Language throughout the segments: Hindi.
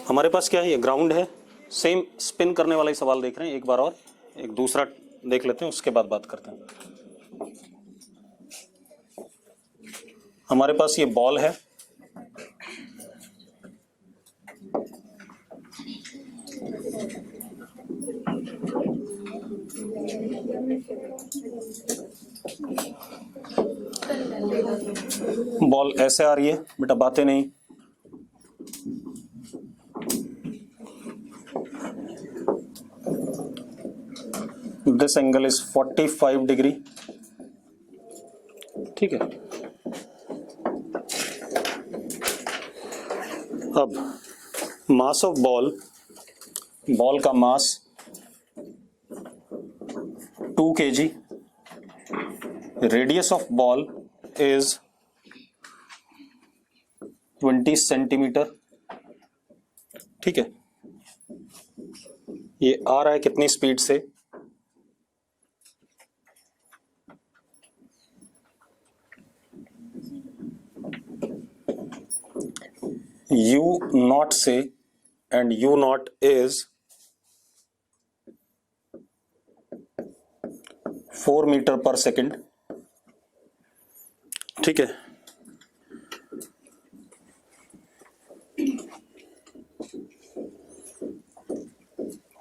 हमारे पास क्या है, ये ग्राउंड है। सेम स्पिन करने वाला ही सवाल देख रहे हैं, एक बार और एक दूसरा देख लेते हैं, उसके बाद बात करते हैं। हमारे पास ये बॉल है, बॉल ऐसे आ रही है, बेटा बातें नहीं। दिस एंगल इज 45 डिग्री, ठीक है। अब मास ऑफ बॉल, बॉल का मास 2 kg, radius of ball is 20 centimetre, ठीक है। ये आ रहा है कितनी स्पीड से, u नॉट से, and u naught is 4 metre per second, ठीक है।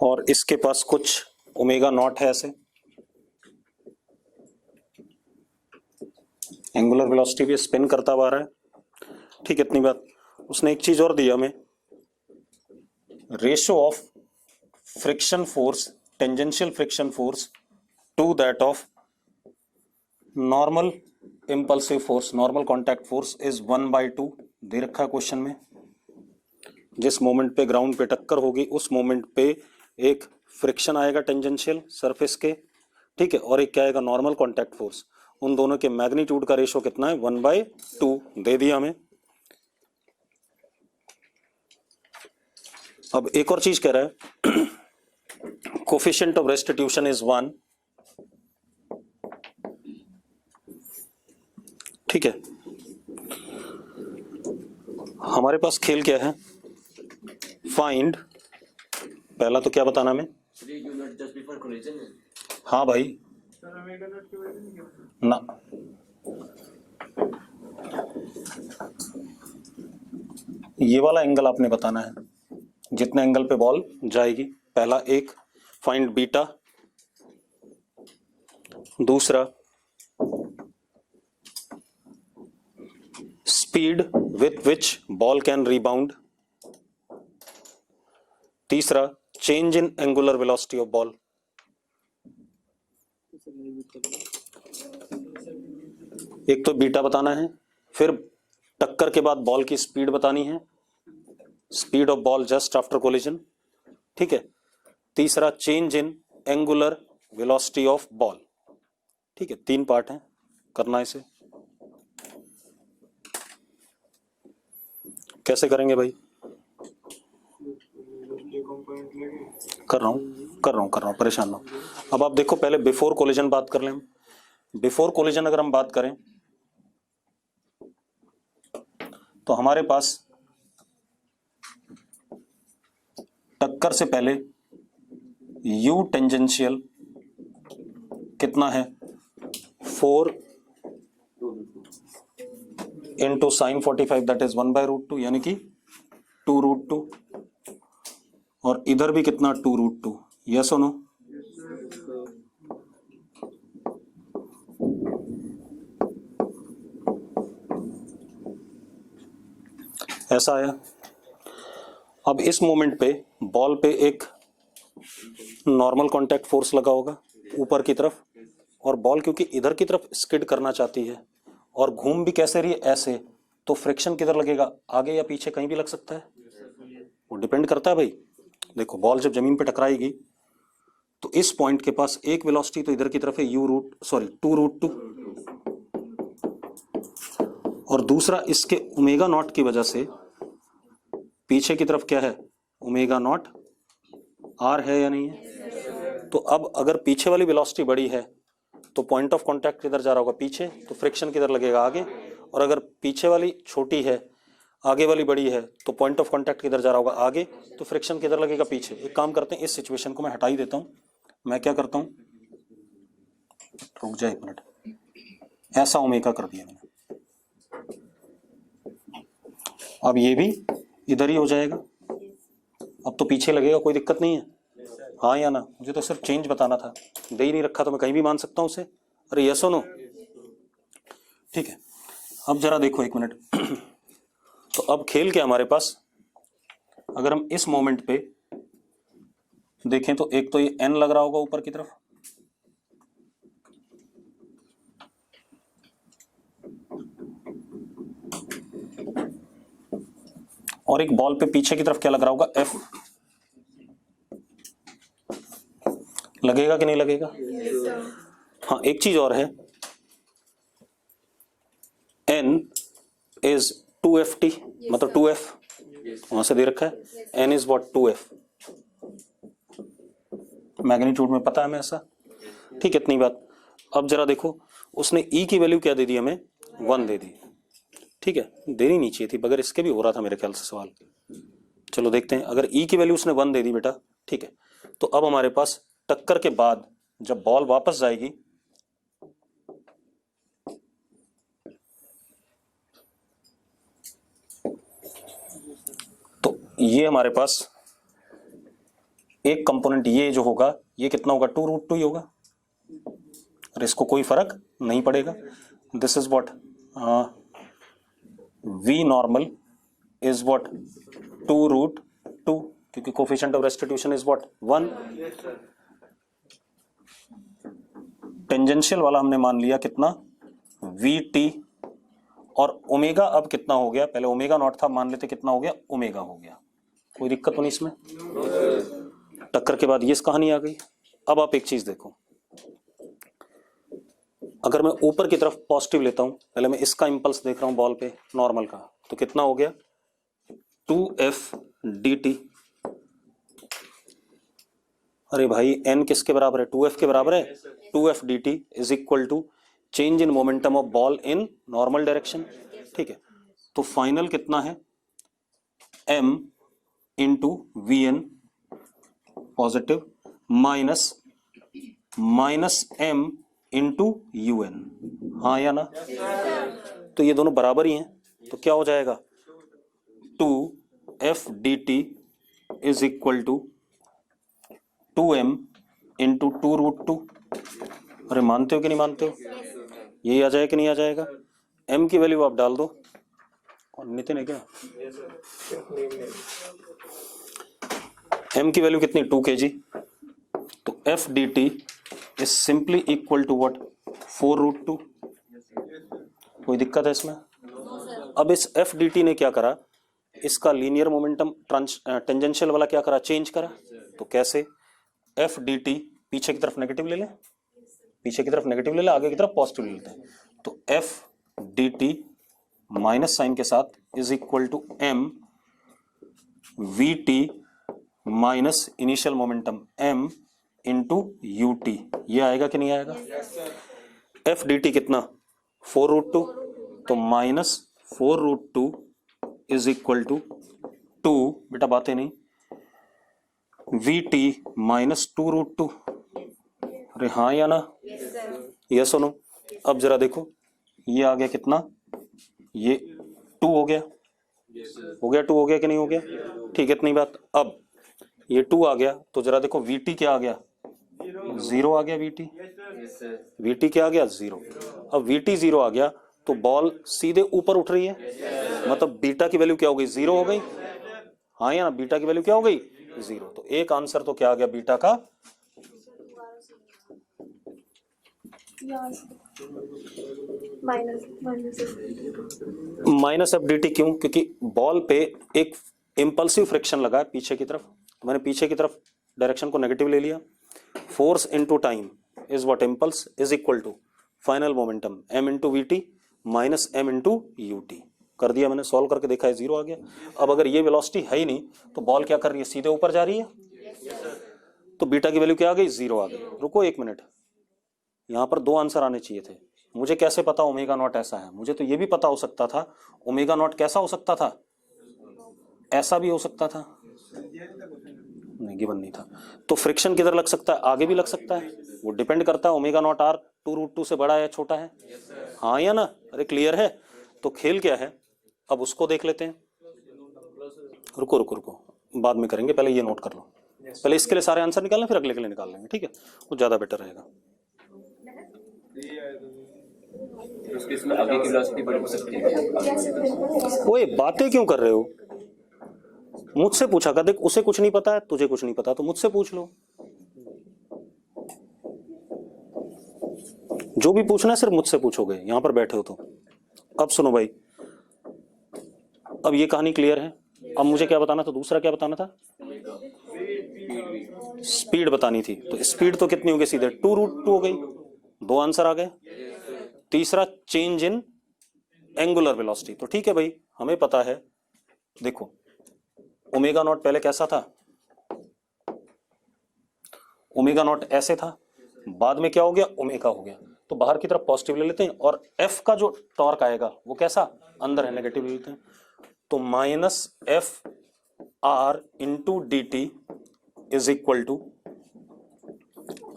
और इसके पास कुछ ओमेगा नॉट है ऐसे, एंगुलर वेलोसिटी भी स्पिन करता हुआ आ रहा है, ठीक है। इतनी बात। उसने एक चीज और दी हमें, ratio of friction force, tangential friction force to that of normal impulsive force, normal contact force is 1/2 दे रखा क्वेश्चन में। जिस मोमेंट पे ग्राउंड पे टक्कर होगी उस मोमेंट पे एक फ्रिक्शन आएगा टेंजेंशियल सरफेस के, ठीक है, और एक क्या आएगा, नॉर्मल कॉन्टैक्ट फोर्स। उन दोनों के मैग्नीट्यूड का रेशियो कितना है, 1/2 दे दिया हमें। अब एक और चीज कह रहा है, कोफिशिएंट ऑफ रेस्टिट्यूशन इज 1, ठीक है। हमारे पास खेल क्या है, फाइंड, पहला तो क्या बताना हमें, हाँ भाई ना, ये वाला एंगल आपने बताना है, जितने एंगल पे बॉल जाएगी। पहला एक फाइंड बीटा, दूसरा speed with which ball can rebound, तीसरा change in angular velocity of ball. एक तो बीटा बताना है, फिर टक्कर के बाद बॉल की स्पीड बतानी है, speed of ball just after collision, ठीक है। तीसरा change in angular velocity of ball, ठीक है। 3 पार्ट हैं, करना इसे कैसे करेंगे भाई, कर रहा हूं, परेशान ना हो। अब आप देखो, पहले बिफोर कोलिजन बात कर लें। बिफोर कोलिजन अगर हम बात करें तो हमारे पास टक्कर से पहले u टेंजेंशियल कितना है, 4 इंटू साइन 45, दैट इज 1/√2, यानी कि 2√2, और इधर भी कितना, 2√2, यस और नो। ऐसा आया। अब इस मोमेंट पे बॉल पे एक नॉर्मल कांटेक्ट फोर्स लगा होगा ऊपर की तरफ, और बॉल क्योंकि इधर की तरफ स्किड करना चाहती है और घूम भी कैसे रही है, ऐसे, तो फ्रिक्शन किधर लगेगा, आगे या पीछे, कहीं भी लग सकता है, वो डिपेंड करता है भाई। देखो बॉल जब जमीन पे टकराएगी तो इस पॉइंट के पास एक वेलोसिटी तो इधर की तरफ है, 2√2, और दूसरा इसके ओमेगा नॉट की वजह से पीछे की तरफ क्या है, ओमेगा नॉट आर है या नहीं है। तो अब अगर पीछे वाली वेलोसिटी बड़ी है तो पॉइंट ऑफ कांटेक्ट किधर जा रहा होगा, पीछे, तो फ्रिक्शन किधर लगेगा, आगे। और अगर पीछे वाली छोटी है आगे वाली बड़ी है तो पॉइंट ऑफ कांटेक्ट किधर जा रहा होगा, आगे, तो फ्रिक्शन किधर लगेगा, पीछे। एक काम करते हैं, इस सिचुएशन को मैं हटा ही देता हूं। मैं क्या करता हूं, रुक जाए एक मिनट, ऐसा ओमेगा कर दिया मैंने। अब ये भी इधर ही हो जाएगा, अब तो पीछे लगेगा, कोई दिक्कत नहीं है, हाँ या ना? मुझे तो सिर्फ चेंज बताना था, दे ही नहीं रखा तो मैं कहीं भी मान सकता हूं उसे। अरे यस और नो? ठीक है, अब जरा देखो एक मिनट। तो अब खेल क्या हमारे पास, अगर हम इस मोमेंट पे देखें तो एक तो ये n लग रहा होगा ऊपर की तरफ, और एक बॉल पे पीछे की तरफ क्या लग रहा होगा, F। लगेगा कि नहीं लगेगा? हाँ, एक चीज और है, n इज 2ft, मतलब 2f, वहां से दे रखा है, n is what, 2f, magnitude में पता है हमें ऐसा। ठीक है, इतनी बात। अब जरा देखो, उसने e की वैल्यू क्या दे दी हमें, 1 दे दी। ठीक है, देनी नहीं चाहिए थी, बगैर इसके भी हो रहा था मेरे ख्याल से सवाल। चलो देखते हैं, अगर e की वैल्यू उसने 1 दे दी बेटा, ठीक है, तो अब हमारे पास टक्कर के बाद जब बॉल वापस जाएगी तो ये हमारे पास एक कंपोनेंट ये जो होगा, ये कितना होगा, 2√2 ही होगा, और इसको कोई फर्क नहीं पड़ेगा। This is what v normal is what 2√2, क्योंकि coefficient of restitution is what 1। Tangential वाला हमने मान लिया कितना, vt, और ओमेगा अब कितना हो गया, पहले ओमेगा नॉट था, मान लेते कितना हो गया, ओमेगा हो गया। कोई दिक्कत तो नहीं इसमें? टक्कर के बाद ये कहानी आ गई। अब आप एक चीज देखो, अगर मैं ऊपर की तरफ पॉजिटिव लेता हूं, पहले मैं इसका इंपल्स देख रहा हूं बॉल पे नॉर्मल का, तो कितना हो गया, 2f dt। अरे भाई n किसके बराबर है, 2f के बराबर है, 2f dt is equal to change in momentum of ball in normal direction. ठीक है, तो फाइनल कितना है, m into v n positive minus m into u n, हाँ या ना? तो ये दोनों बराबर ही हैं, तो क्या हो जाएगा, 2f dt is equal to 2m into 2√2। अरे मानते हो कि नहीं मानते हो? यही आ जाएगा कि नहीं आ जाएगा? m की वैल्यू आप डाल दो, और नितिन है क्या, m की वैल्यू कितनी, 2 kg, तो f dt is simply equal to what, 4√2। कोई दिक्कत है इसमें? अब इस f dt ने क्या करा, इसका लीनियर मोमेंटम टेंजेंशियल वाला क्या करा, चेंज करा। तो कैसे, f dt पीछे की तरफ नेगेटिव ले ले, पीछे की तरफ नेगेटिव ले ले, आगे की तरफ पॉजिटिव ले लेते हैं, तो f dt माइनस साइन के साथ is equal to m vt minus initial momentum m into ut। ये आएगा कि नहीं आएगा? f dt कितना, 4√2, तो माइनस 4√2 इज इक्वल टू 2, बेटा बातें नहीं, vt माइनस 2√2। अरे हाँ या ना? यस सुनो। अब जरा देखो, ये आ गया कितना, ये 2 हो गया, हो गया 2 हो गया कि नहीं हो गया? ठीक है, इतनी बात। अब ये 2 आ गया, तो जरा देखो vt क्या आ गया, 0 आ गया, vt क्या आ गया, 0। अब vt 0 आ गया तो बॉल सीधे ऊपर उठ रही है, मतलब बीटा की वैल्यू क्या हो गई, 0 हो गई, हाँ या ना? बीटा की वैल्यू क्या हो गई, 0। तो एक आंसर तो क्या आ गया बीटा का, माइनस एफ डी टी। क्यों? क्योंकि बॉल पे एक इंपल्सिव फ्रिक्शन लगा है पीछे की तरफ, तो मैंने पीछे की तरफ डायरेक्शन को नेगेटिव ले लिया। Force into time is what, impulse is equal to final momentum m into v t minus m into u t. कर दिया मैंने, सॉल्व करके देखा है, 0 आ गया। अब अगर ये वेलोसिटी है ही नहीं तो बॉल क्या कर रही है, सीधे ऊपर जा रही है, तो बीटा की वैल्यू क्या आ गई, 0 आ गई। रुको एक मिनट, यहां पर 2 आंसर आने चाहिए थे। मुझे कैसे पता ओमेगा नॉट ऐसा है? मुझे तो ये भी पता हो सकता था ओमेगा नॉट कैसा हो सकता था, ऐसा भी हो सकता था, नहीं गिवन नहीं था। तो फ्रिक्शन किधर लग सकता है, आगे भी लग सकता है, वो डिपेंड करता है ओमेगा नॉट आर 2√2 से बड़ा है या छोटा है। हाँ या ना, अरे क्लियर है। तो खेल क्या है, अब उसको देख लेते हैं। रुको रुको रुको, बाद में करेंगे, पहले ये नोट कर लो। पहले इसके लिए सारे आंसर निकालना, फिर अगले के लिए निकाल लेंगे, ठीक है, वो ज्यादा बेटर रहेगा। इसमें आगे की वेलोसिटी बड़ी हो सकती है। ओए बातें क्यों कर रहे हो, मुझसे पूछा कर, देख उसे कुछ नहीं पता है, तुझे कुछ नहीं पता, तो मुझसे पूछ लो। जो भी पूछना है सिर्फ मुझसे पूछोगे, यहां पर बैठे हो तो। अब सुनो भाई, अब ये कहानी क्लियर है। अब मुझे क्या बताना था, दूसरा क्या बताना था, स्पीड बतानी थी। तो स्पीड तो कितनी हो गई, सीधे 2√2 हो गई, दो आंसर आ गए। तीसरा चेंज इन एंगुलर वेलोसिटी, तो ठीक है भाई, हमें पता है। देखो ओमेगा नॉट पहले कैसा था, ओमेगा नॉट ऐसे था, बाद में क्या हो गया, ओमेगा हो गया। तो बाहर की तरफ पॉजिटिव ले लेते हैं, और एफ का जो टॉर्क आएगा वो कैसा, अंदर है, नेगेटिव ले लेते हैं। तो minus f r into d t is equal to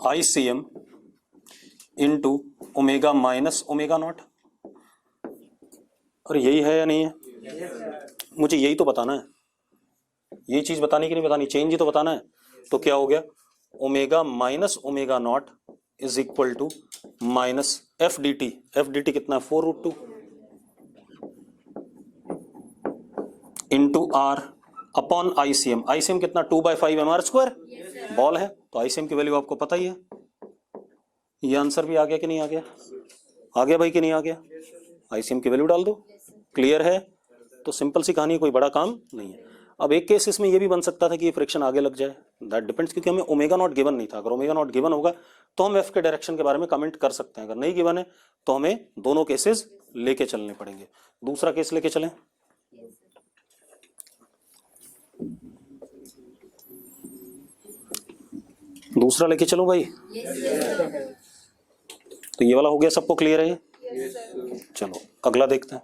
I c m into omega minus omega naught. और यही है या नहीं है, मुझे यही तो बताना है, यही चीज बतानी कि नहीं बतानी, चेंज ही तो बताना है। तो क्या हो गया, omega minus omega naught is equal to minus f d t. F d t कितना है, 4√2 into r upon ICM. ICM कितना, 2/5 mr²। बॉल है तो आईसीएम की वैल्यू आपको पता ही है। ये आंसर भी आ गया कि नहीं आ गया, आ गया भाई कि नहीं आ गया, आईसीएम की वैल्यू डाल दो। क्लियर है, तो सिंपल सी कहानी, कोई बड़ा काम नहीं है। अब एक केस इसमें ये भी बन सकता था कि ये फ्रिक्शन आगे लग जाए, दैट डिपेंड्स, क्योंकि हमें ओमेगा नॉट गिवन नहीं था। अगर ओमेगा नॉट गिवन होगा तो हम एफ के डायरेक्शन के बारे में कमेंट कर सकते हैं, अगर नहीं गिवन है तो हमें दोनों केसेस लेके चलने पड़ेंगे। दूसरा केस लेके चलें, दूसरा लेके चलो भाई। तो ये वाला हो गया, सबको क्लियर है ये। चलो अगला देखते हैं।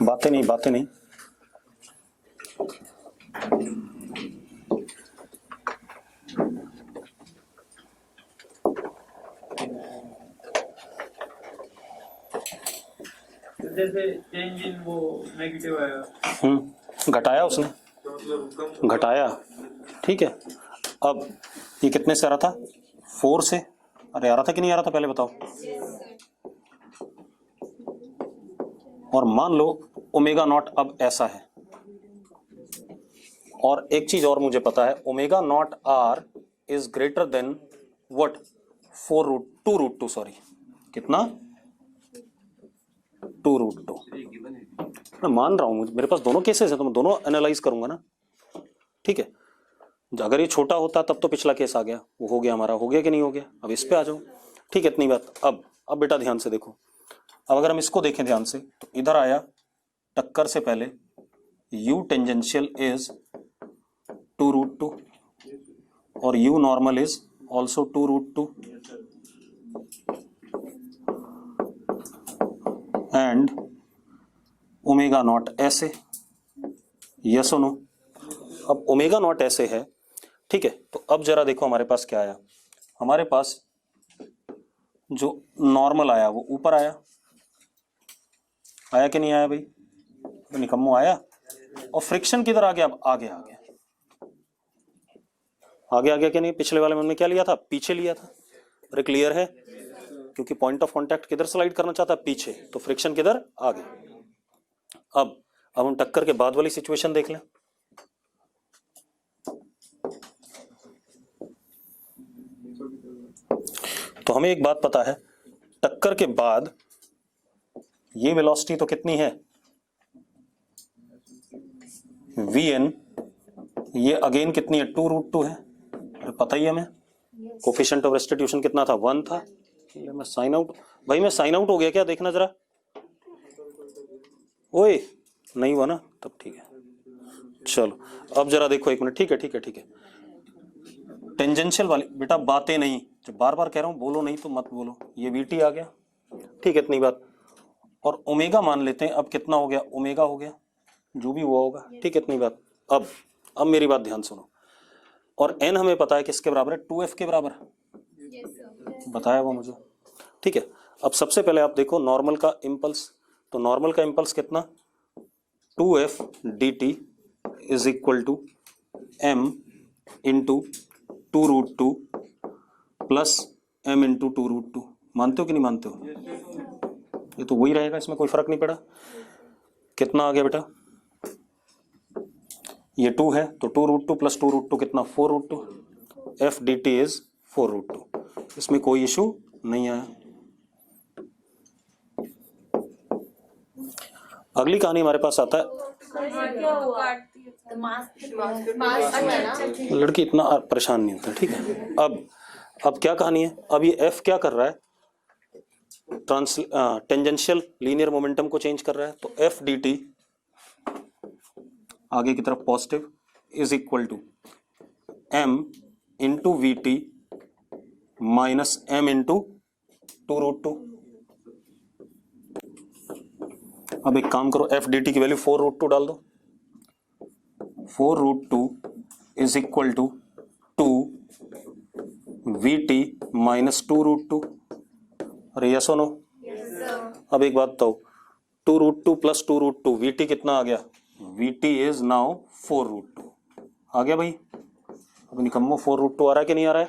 बातें नहीं, बातें नहीं, जैसे चेंज इन वो नेगेटिव आया, घटाया उसने, घटाया, ठीक है। अब ये कितने से आ रहा था, 4 से। अरे आ रहा था कि नहीं आ रहा था, पहले बताओ। और मान लो ओमेगा नॉट अब ऐसा है, और एक चीज और मुझे पता है, omega naught r is greater than what, 2√2, sorry कितना, 2√2। मैं मान रहा हूं, मेरे पास दोनों केसेस है तो मैं दोनों एनालाइज करूंगा ना, ठीक है। अगर ये छोटा होता तब तो पिछला केस आ गया, वो हो गया हमारा, हो गया कि नहीं हो गया। अब इस पे आ जाओ, ठीक है, इतनी बात। अब बेटा ध्यान से देखो, अब अगर हम इसको देखें ध्यान से, तो इधर आया टक्कर से पहले u टेंजेंशियल इज 2√2 और u normal is also 2√2 and omega naught ऐसे, यस और नो। अब ओमेगा नॉट ऐसे है, ठीक है। तो अब जरा देखो हमारे पास क्या आया, हमारे पास जो नॉर्मल आया वो ऊपर आया, आया कि नहीं आया भाई, तो निकम्मो आया। और फ्रिक्शन किधर आ गया, अब आगे आ गया, आगे आ गया कि नहीं, पिछले वाले में हमने क्या लिया था, पीछे लिया था। अरे क्लियर है, क्योंकि पॉइंट ऑफ कांटेक्ट किधर स्लाइड करना चाहता है, पीछे, तो फ्रिक्शन किधर, आगे। अब हम टक्कर के बाद वाली सिचुएशन देख लें। तो हमें एक बात पता है, टक्कर के बाद ये वेलोसिटी तो कितनी है, vn, ये अगेन कितनी है, 2√2 है। अरे पता ही है हमें, कोफिशिएंट ऑफ रेस्टिट्यूशन कितना था, 1 था। मैं साइन आउट, भाई मैं साइन आउट हो गया क्या, देखना जरा। ओए नहीं हुआ ना, तब ठीक है, चलो अब जरा देखो एक मिनट, ठीक है ठीक है ठीक है। टेंजेंशियल वाली बेटा बातें नहीं, जो बार बार कह रहा हूं बोलो नहीं तो मत बोलो। ये वीटी आ गया, ठीक है इतनी बात। और ओमेगा मान लेते हैं, अब कितना हो गया, ओमेगा हो गया, जो भी हुआ होगा, ठीक है इतनी बात। अब मेरी बात ध्यान सुनो। और एन हमें पता है किसके बराबर है, 2f के बराबर, बताया वो मुझे, ठीक है। अब सबसे पहले आप देखो नॉर्मल का इम्पल्स, तो नॉर्मल का इम्पल्स कितना, 2f dt is equal to m into 2√2 plus m into 2√2। मानते हो कि नहीं मानते हो? ये तो वही रहेगा, इसमें कोई फर्क नहीं पड़ा। कितना आ गया बेटा, ये 2 है तो 2√2 प्लस 2√2 कितना, 4√2। f dt इज 4√2, इसमें कोई इशू नहीं आया। अगली कहानी हमारे पास आता है, लड़की इतना परेशान नहीं होता, ठीक है। अब क्या कहानी है, अब ये f क्या कर रहा है, टेंजेंशियल लीनियर मोमेंटम को चेंज कर रहा है। तो f dt आगे की तरफ positive is equal to m into v t minus m into 2√2। अब एक काम करो, f dt की वैल्यू 4√2 डाल दो। 4√2 is equal to 2 v t minus 2√2। अरे यस नो, अब एक बात बताओ, 2√2 प्लस 2√2 वी टी कितना आ गया, वी टी इज नाउ 4√2 आ गया भाई। अब निकम्मो 4√2 आ रहा है कि नहीं आ रहा है?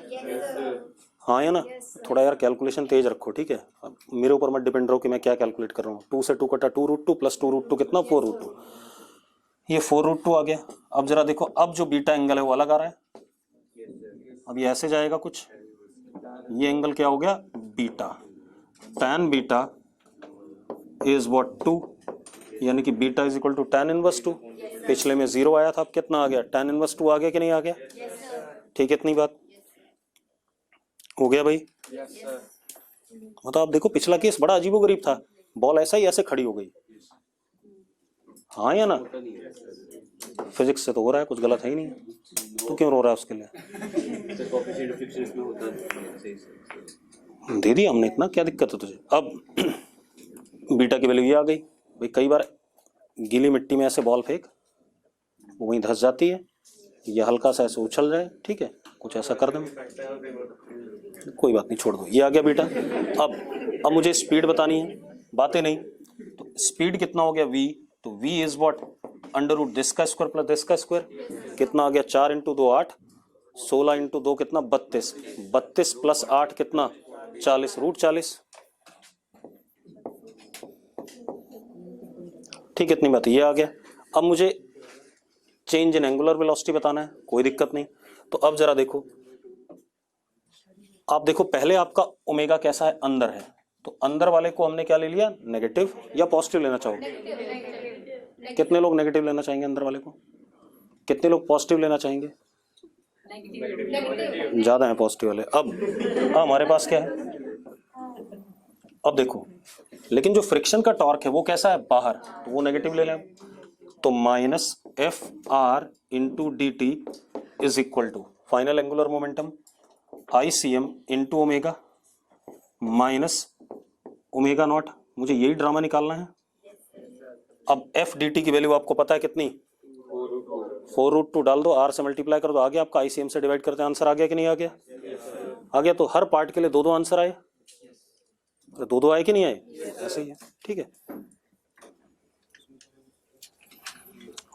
हाँ या ना? थोड़ा यार कैलकुलेशन तेज रखो, ठीक है। अब मेरे ऊपर मत डिपेंड रहो कि मैं क्या कैलकुलेट कर रहा हूँ। 2 से 2 कटा 2√2 प्लस 2√2 कितना, 4√2। ये 4√2 आ गया। अब जरा देखो, अब जो बीटा एंगल है वो अलग आ रहा है। अब ये ऐसे जाएगा कुछ, ये एंगल क्या हो गया, beta. tan beta is what, 2, यानी कि beta is equal to tan inverse 2। पिछले में 0 आया था, अब कितना आ गया, tan इनवर्स 2 आ गया कि नहीं आ गया? ठीक है इतनी बात हो गया भाई। मतलब आप देखो पिछला केस बड़ा अजीबोगरीब था, बॉल ऐसा ही ऐसे खड़ी हो गई, हाँ या ना? फिजिक्स से तो हो रहा है, कुछ गलत है ही नहीं, तो क्यों रो रहा है उसके लिए? दे दिया हमने, इतना क्या दिक्कत है तुझे? अब बीटा की वैल्यू ये आ गई भाई। कई बार गीली मिट्टी में ऐसे बॉल फेंक, वो वहीं धंस जाती है, या हल्का सा ऐसे उछल जाए, ठीक है, कुछ ऐसा कर दें, कोई बात नहीं, छोड़ दो। ये आ गया बीटा। अब मुझे स्पीड बतानी है, बातें नहीं। तो स्पीड कितना हो गया, v, तो v is what, under root this का स्क्वायर प्लस दिस का स्क्वायर। कितना आ गया, 4 इंटू 2 8, 16 इंटू 2 कितना, 32, 32 प्लस 8 कितना, 40, रूट 40। ठीक है इतनी बात, ये आ गया। अब मुझे चेंज इन एंगुलर वेलोसिटी बताना है, कोई दिक्कत नहीं। तो अब जरा देखो, आप देखो पहले आपका ओमेगा कैसा है, अंदर है, तो अंदर वाले को हमने क्या ले लिया, नेगेटिव या पॉजिटिव लेना चाहोगे? कितने लोग नेगेटिव लेना चाहेंगे अंदर वाले को, कितने लोग पॉजिटिव लेना चाहेंगे? ज्यादा है पॉजिटिव वाले। अब हमारे पास क्या है, अब देखो, लेकिन जो फ्रिक्शन का टॉर्क है वो कैसा है, बाहर, तो वो नेगेटिव ले लें। तो minus f r into d t is equal to final angular momentum ICM into omega minus omega naught. मुझे यही ड्रामा निकालना है। अब एफ डी टी की वैल्यू आपको पता है कितनी, 4√2 डाल दो, आर से मल्टीप्लाई कर दो, आ गया आपका। ICM से डिवाइड करते आंसर आ गया कि नहीं आ गया? आ गया। तो हर पार्ट के लिए 2-2 आंसर आए, 2-2 आए कि नहीं आए? ऐसे ही है, ठीक है,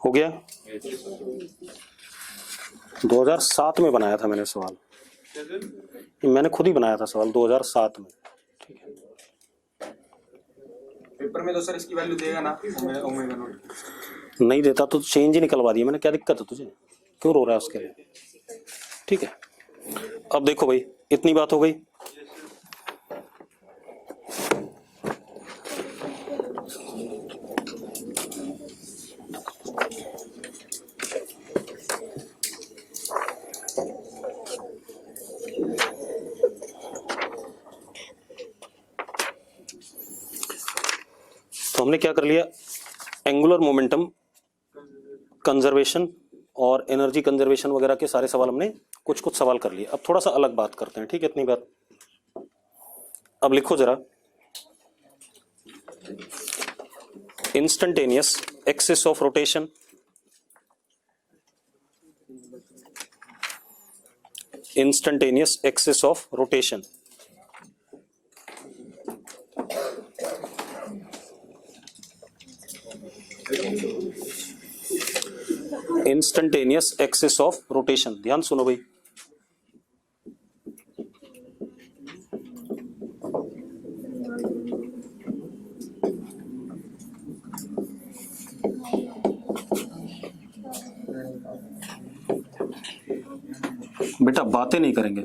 हो गया। 2007 में बनाया था मैंने सवाल, मैंने खुद ही बनाया था सवाल 2007 में, ठीक है। पेपर में तो सर इसकी वैल्यू देगा ना, ओमेगा नॉट। नहीं देता तो चेंज ही निकलवा दिया मैंने, क्या दिक्कत है तुझे, क्यों रो रहा है उसके लिए? ठीक है, अब देखो भाई, इतनी बात हो गई। तो हमने क्या कर लिया, एंगुलर मोमेंटम कंजर्वेशन और एनर्जी कंजर्वेशन वगैरह के सारे सवाल हमने कुछ कुछ सवाल कर लिए। अब थोड़ा सा अलग बात करते हैं, ठीक है, इतनी बात। अब लिखो जरा, instantaneous axis of rotation, instantaneous axis of rotation. Instantaneous axis of rotation, ध्यान सुनो भाई। बेटा बातें नहीं करेंगे।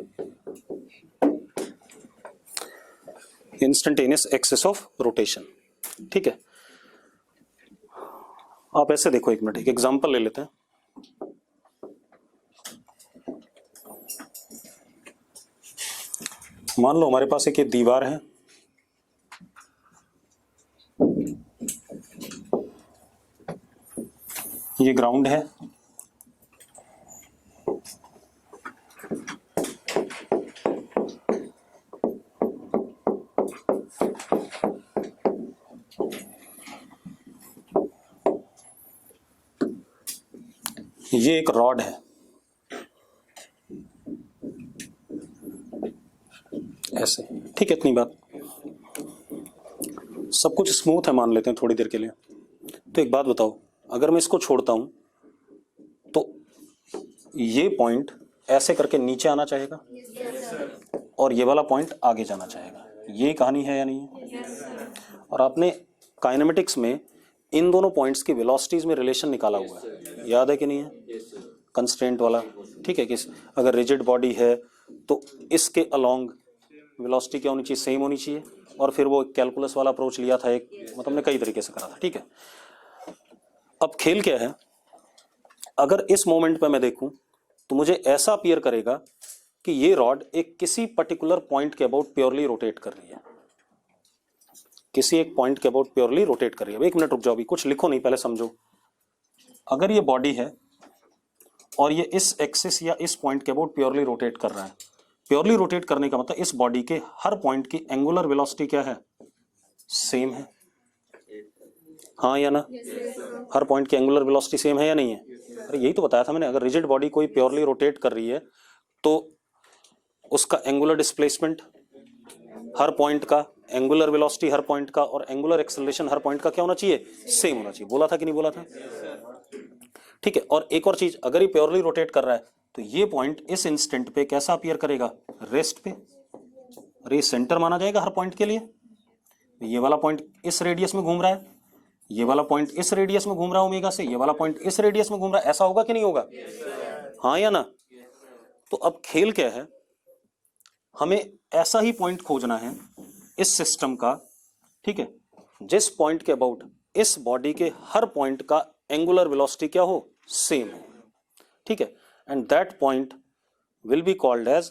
इंस्टेंटेनियस एक्सिस ऑफ रोटेशन, ठीक है। आप ऐसे देखो, एक मिनट, एक एग्जांपल ले लेते हैं। मान लो हमारे पास एक ये दीवार है, ये ग्राउंड है, ये एक रॉड है, ऐसे, ठीक है, इतनी बात। सब कुछ स्मूथ है मान लेते हैं थोड़ी देर के लिए। तो एक बात बताओ, अगर मैं इसको छोड़ता हूं तो ये पॉइंट ऐसे करके नीचे आना चाहेगा और ये वाला पॉइंट आगे जाना चाहेगा। ये कहानी है या नहीं है? और आपने काइनेमेटिक्स में इन दोनों पॉइंट्स की वेलोसिटीज में रिलेशन निकाला हुआ है, याद है कि नहीं है? कंस्ट्रेंट वाला, ठीक है। कि अगर रिजिड बॉडी है तो इसके अलोंग वेलोसिटी क्या होनी चाहिए? सेम होनी चाहिए। और फिर वो कैलकुलस वाला अप्रोच लिया था एक, मतलब हमने कई तरीके से करा था, ठीक है। अब खेल क्या है, अगर इस मोमेंट पे मैं देखूं तो मुझे ऐसा अपीयर करेगा कि ये रॉड एक किसी पर्टिकुलर पॉइंट के अबाउट प्योरली रोटेट कर रही है, किसी एक पॉइंट के अबाउट प्योरली रोटेट कर रही है। एक मिनट रुक जाओ, अभी कुछ लिखो नहीं, पहले समझो। अगर ये बॉडी है और ये इस एक्सिस या इस पॉइंट के अबाउट प्योरली रोटेट कर रहा है, प्योरली रोटेट करने का मतलब इस बॉडी के हर पॉइंट की एंगुलर वेलोसिटी क्या है? सेम है, हाँ या ना? हर पॉइंट की एंगुलर वेलोसिटी सेम है या नहीं है? अरे यही तो बताया था मैंने। अगर रिजिड बॉडी कोई प्योरली रोटेट कर रही है तो उसका एंगुलर डिस्प्लेसमेंट हर पॉइंट का, एंगुलर वेलोसिटी हर पॉइंट का और एंगुलर एक्सेलरेशन हर पॉइंट का क्या होना चाहिए? सेम होना चाहिए। बोला था कि नहीं बोला था? ठीक है। और एक और चीज, अगर ये प्योरली रोटेट कर रहा है तो ये पॉइंट इस इंस्टेंट पे कैसा अपीयर करेगा? रेस्ट पे। और ये सेंटर माना जाएगा हर पॉइंट के लिए। ये वाला पॉइंट इस रेडियस में घूम रहा है, ये वाला पॉइंट इस रेडियस में घूम रहा है ओमेगा से, ये वाला पॉइंट इस रेडियस में घूम रहा है। ऐसा होगा कि नहीं होगा? हाँ या ना? तो अब खेल क्या है, हमें ऐसा ही पॉइंट खोजना है इस सिस्टम का, ठीक है, जिस पॉइंट के अबाउट इस बॉडी के हर पॉइंट का एंगुलर वेलोसिटी क्या हो? सेम हो, ठीक है। And that point will be called as,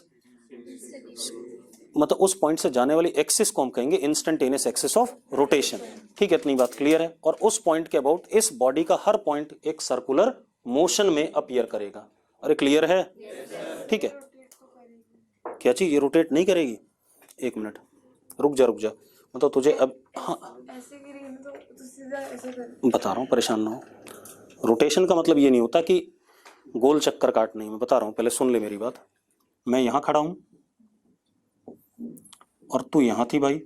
मतलब उस पॉइंट से जाने वाली एक्सिस को हम कहेंगे इंस्टेंटेनियस एक्सिस ऑफ रोटेशन, ठीक है। इतनी बात क्लियर है। और उस पॉइंट के अबाउट इस बॉडी का हर पॉइंट एक सर्कुलर मोशन में अपीयर करेगा। अरे क्लियर है? ठीक है। क्या चीज? ये रोटेट नहीं करेगी? एक मिनट रुक जा, मतलब तुझे अब, हाँ बता रहा हूँ, परेशान ना हो। रोटेशन का मतलब ये नहीं होता कि गोल चक्कर काटना ही, मैं बता रहा हूँ, पहले सुन ले मेरी बात। मैं यहां खड़ा हूं और तू यहां थी भाई,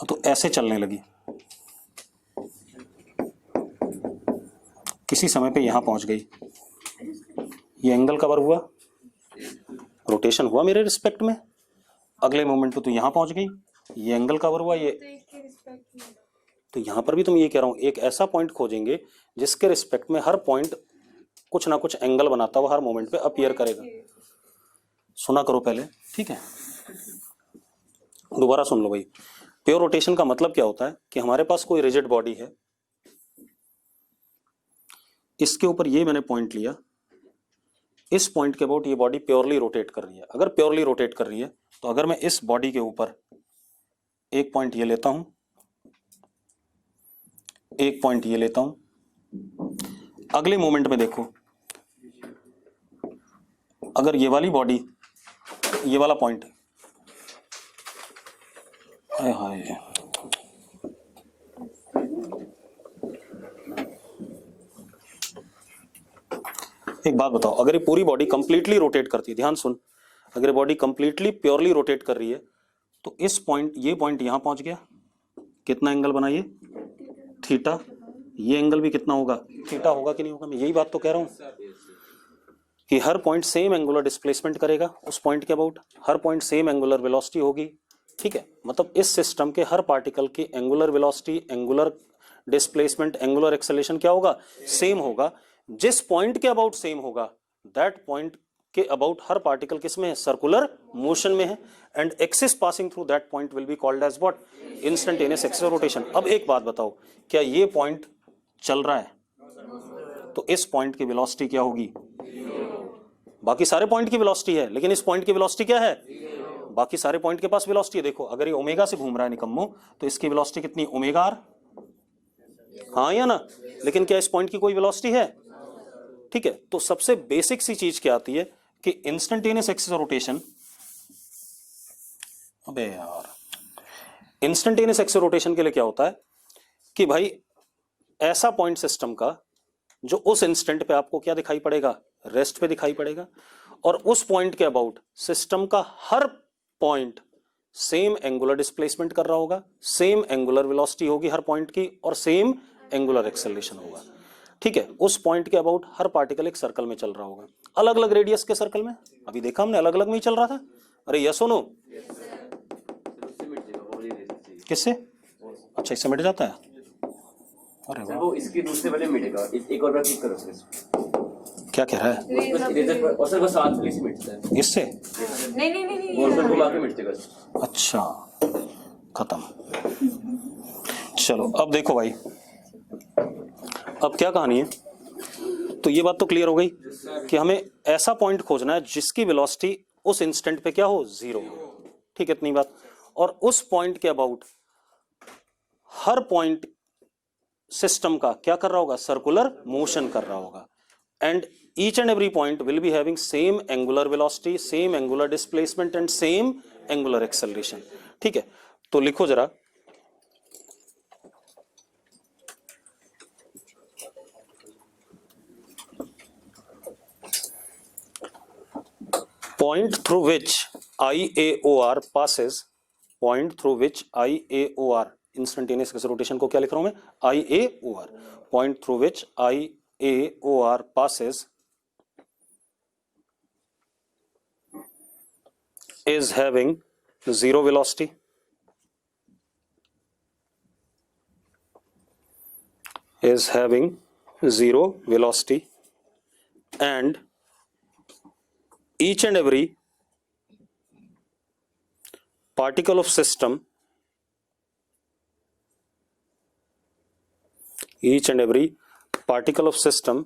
तो ऐसे चलने लगी, किसी समय पे यहां पहुंच गई, ये एंगल कवर हुआ, रोटेशन हुआ मेरे रिस्पेक्ट में। अगले मोमेंट पे तू यहां पहुंच गई, ये एंगल कवर हुआ, ये तो यहां पर भी तुम ये कह रहा हूं एक ऐसा पॉइंट खोजेंगे जिसके रिस्पेक्ट में हर पॉइंट कुछ ना कुछ एंगल बनाता हुआ हर मोमेंट पे अपीयर करेगा। सुना करो पहले, ठीक है। दोबारा सुन लो भाई। प्योर रोटेशन का मतलब क्या होता है कि हमारे पास कोई रिजिड बॉडी है, इसके ऊपर ये मैंने पॉइंट लिया, इस पॉइंट के अबाउट ये बॉडी प्योरली रोटेट कर रही है। अगर प्योरली रोटेट कर रही है तो अगर मैं इस बॉडी के ऊपर एक पॉइंट ये लेता हूं, एक पॉइंट ये लेता हूं, अगले मोमेंट में देखो अगर ये वाली बॉडी, ये वाला पॉइंट, हाय हाय, एक बात बताओ, अगर ये पूरी बॉडी कंप्लीटली रोटेट करती है, ध्यान सुन, अगर बॉडी कंप्लीटली प्योरली रोटेट कर रही है तो इस पॉइंट, ये पॉइंट यहां पहुंच गया, कितना एंगल बनाइए, थीटा, ये एंगल भी कितना होगा, थीटा होगा कि नहीं होगा। मैं यही बात तो कह रहा हूं कि हर पॉइंट सेम एंगुलर डिस्प्लेसमेंट करेगा उस पॉइंट के अबाउट, हर पॉइंट सेम एंगुलर वेलोसिटी होगी, ठीक है। मतलब इस सिस्टम के हर पार्टिकल की angular velocity, angular displacement, angular acceleration क्या होगा, सेम होगा। जिस पॉइंट के अबाउट सेम होगा, दैट पॉइंट के अबाउट हर पार्टिकल किसमें है, सर्कुलर मोशन में है, and axis passing through that point will be called as what, instantaneous axis of rotation. अब एक बात बताओ, क्या ये पॉइंट चल रहा है तो इस पॉइंट की वेलोसिटी क्या होगी, बाकी सारे पॉइंट की वेलोसिटी है, लेकिन इस पॉइंट की वेलोसिटी क्या है, बाकी सारे पॉइंट के पास वेलोसिटी है। देखो अगर ये ओमेगा से घूम रहा है निकम्मो, तो इसकी वेलोसिटी कितनी, ओमेगा आर, हाँ या ना, लेकिन क्या इस पॉइंट की कोई वेलोसिटी है, ठीक है। तो सबसे बेसिक सी चीज क्या आती है कि इंस्टेंटेनियस एक्सिस ऑफ रोटेशन, अबे यार, इंस्टेंटेनियस एक्सिस ऑफ रोटेशन के लिए क्या होता है कि भाई ऐसा पॉइंट सिस्टम का जो उस इंस्टेंट पे आपको क्या दिखाई पड़ेगा, रेस्ट पे दिखाई पड़ेगा, और उस पॉइंट के अबाउट सिस्टम का हर पॉइंट सेम एंगुलर डिस्प्लेसमेंट कर रहा होगा, सेम एंगुलर वेलोसिटी होगी हर पॉइंट की, और सेम एंगुलर एक्सेलरेशन होगा, ठीक है। उस पॉइंट के अबाउट हर पार्टिकल एक सर्कल में चल रहा होगा, अलग अलग रेडियस के सर्कल में, अभी देखा हमने अलग अलग में ही चल रहा था। अरे यस और नो, किससे, अच्छा इससे मिट जाता है, अरे सर वाह, वो इसके दूसरे वाले मिटेगा, एक और बार क्लिक करो सर इसमें। क्या कह रहा है, बस इरेजर पर, और सर वो साथ वाले से मिटता है, इससे, नहीं नहीं नहीं गोल नहीं गोल घुमा के मिटते बस। अच्छा खत्म। चलो अब देखो भाई, अब क्या कहानी है, तो ये बात तो क्लियर हो गई कि हमें ऐसा पॉइंट खोजना है जिसकी वेलोसिटी उस इंस्टेंट पे क्या हो, जीरो, ठीक है, इतनी बात। और उस पॉइंट के अबाउट हर पॉइंट सिस्टम का क्या कर रहा होगा, सर्कुलर मोशन कर रहा होगा, and each and every point will be having same angular velocity, same angular displacement and same angular acceleration, ठीक है। तो लिखो जरा, point through which IAOR passes, point through which IAOR, instantaneous axis rotation को क्या लिख रहा हूं मैं, IAOR, point through which IAOR passes is having zero velocity, is having zero velocity, and each and every particle of system, each and every particle of system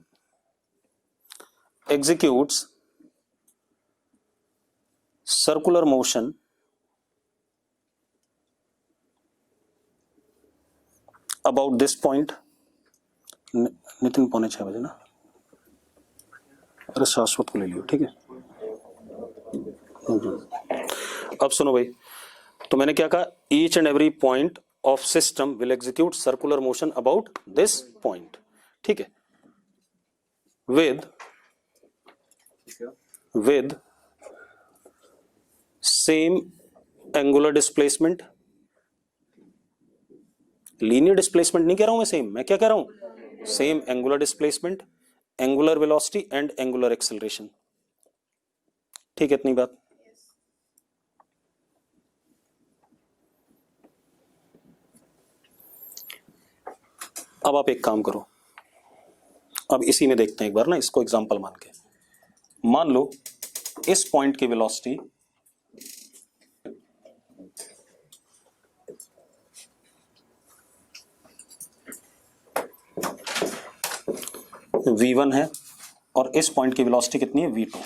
executes circular motion about this point, Nitin 5:45 ना, अरे शाश्वत को ले लियो, ठीक है। अब सुनो भाई, तो मैंने क्या कहा, each and every point of system will execute circular motion about this point, ठीक है, with same angular displacement, linear displacement नहीं कह रहा हूं मैं, सेम, मैं क्या कह रहा हूं, same angular displacement, angular velocity and angular acceleration, ठीक है, इतनी बात। अब आप एक काम करो, अब इसी में देखते हैं एक बार ना, इसको एग्जांपल मान के, मान लो इस पॉइंट की वेलोसिटी v1 है और इस पॉइंट की वेलोसिटी कितनी है, v2।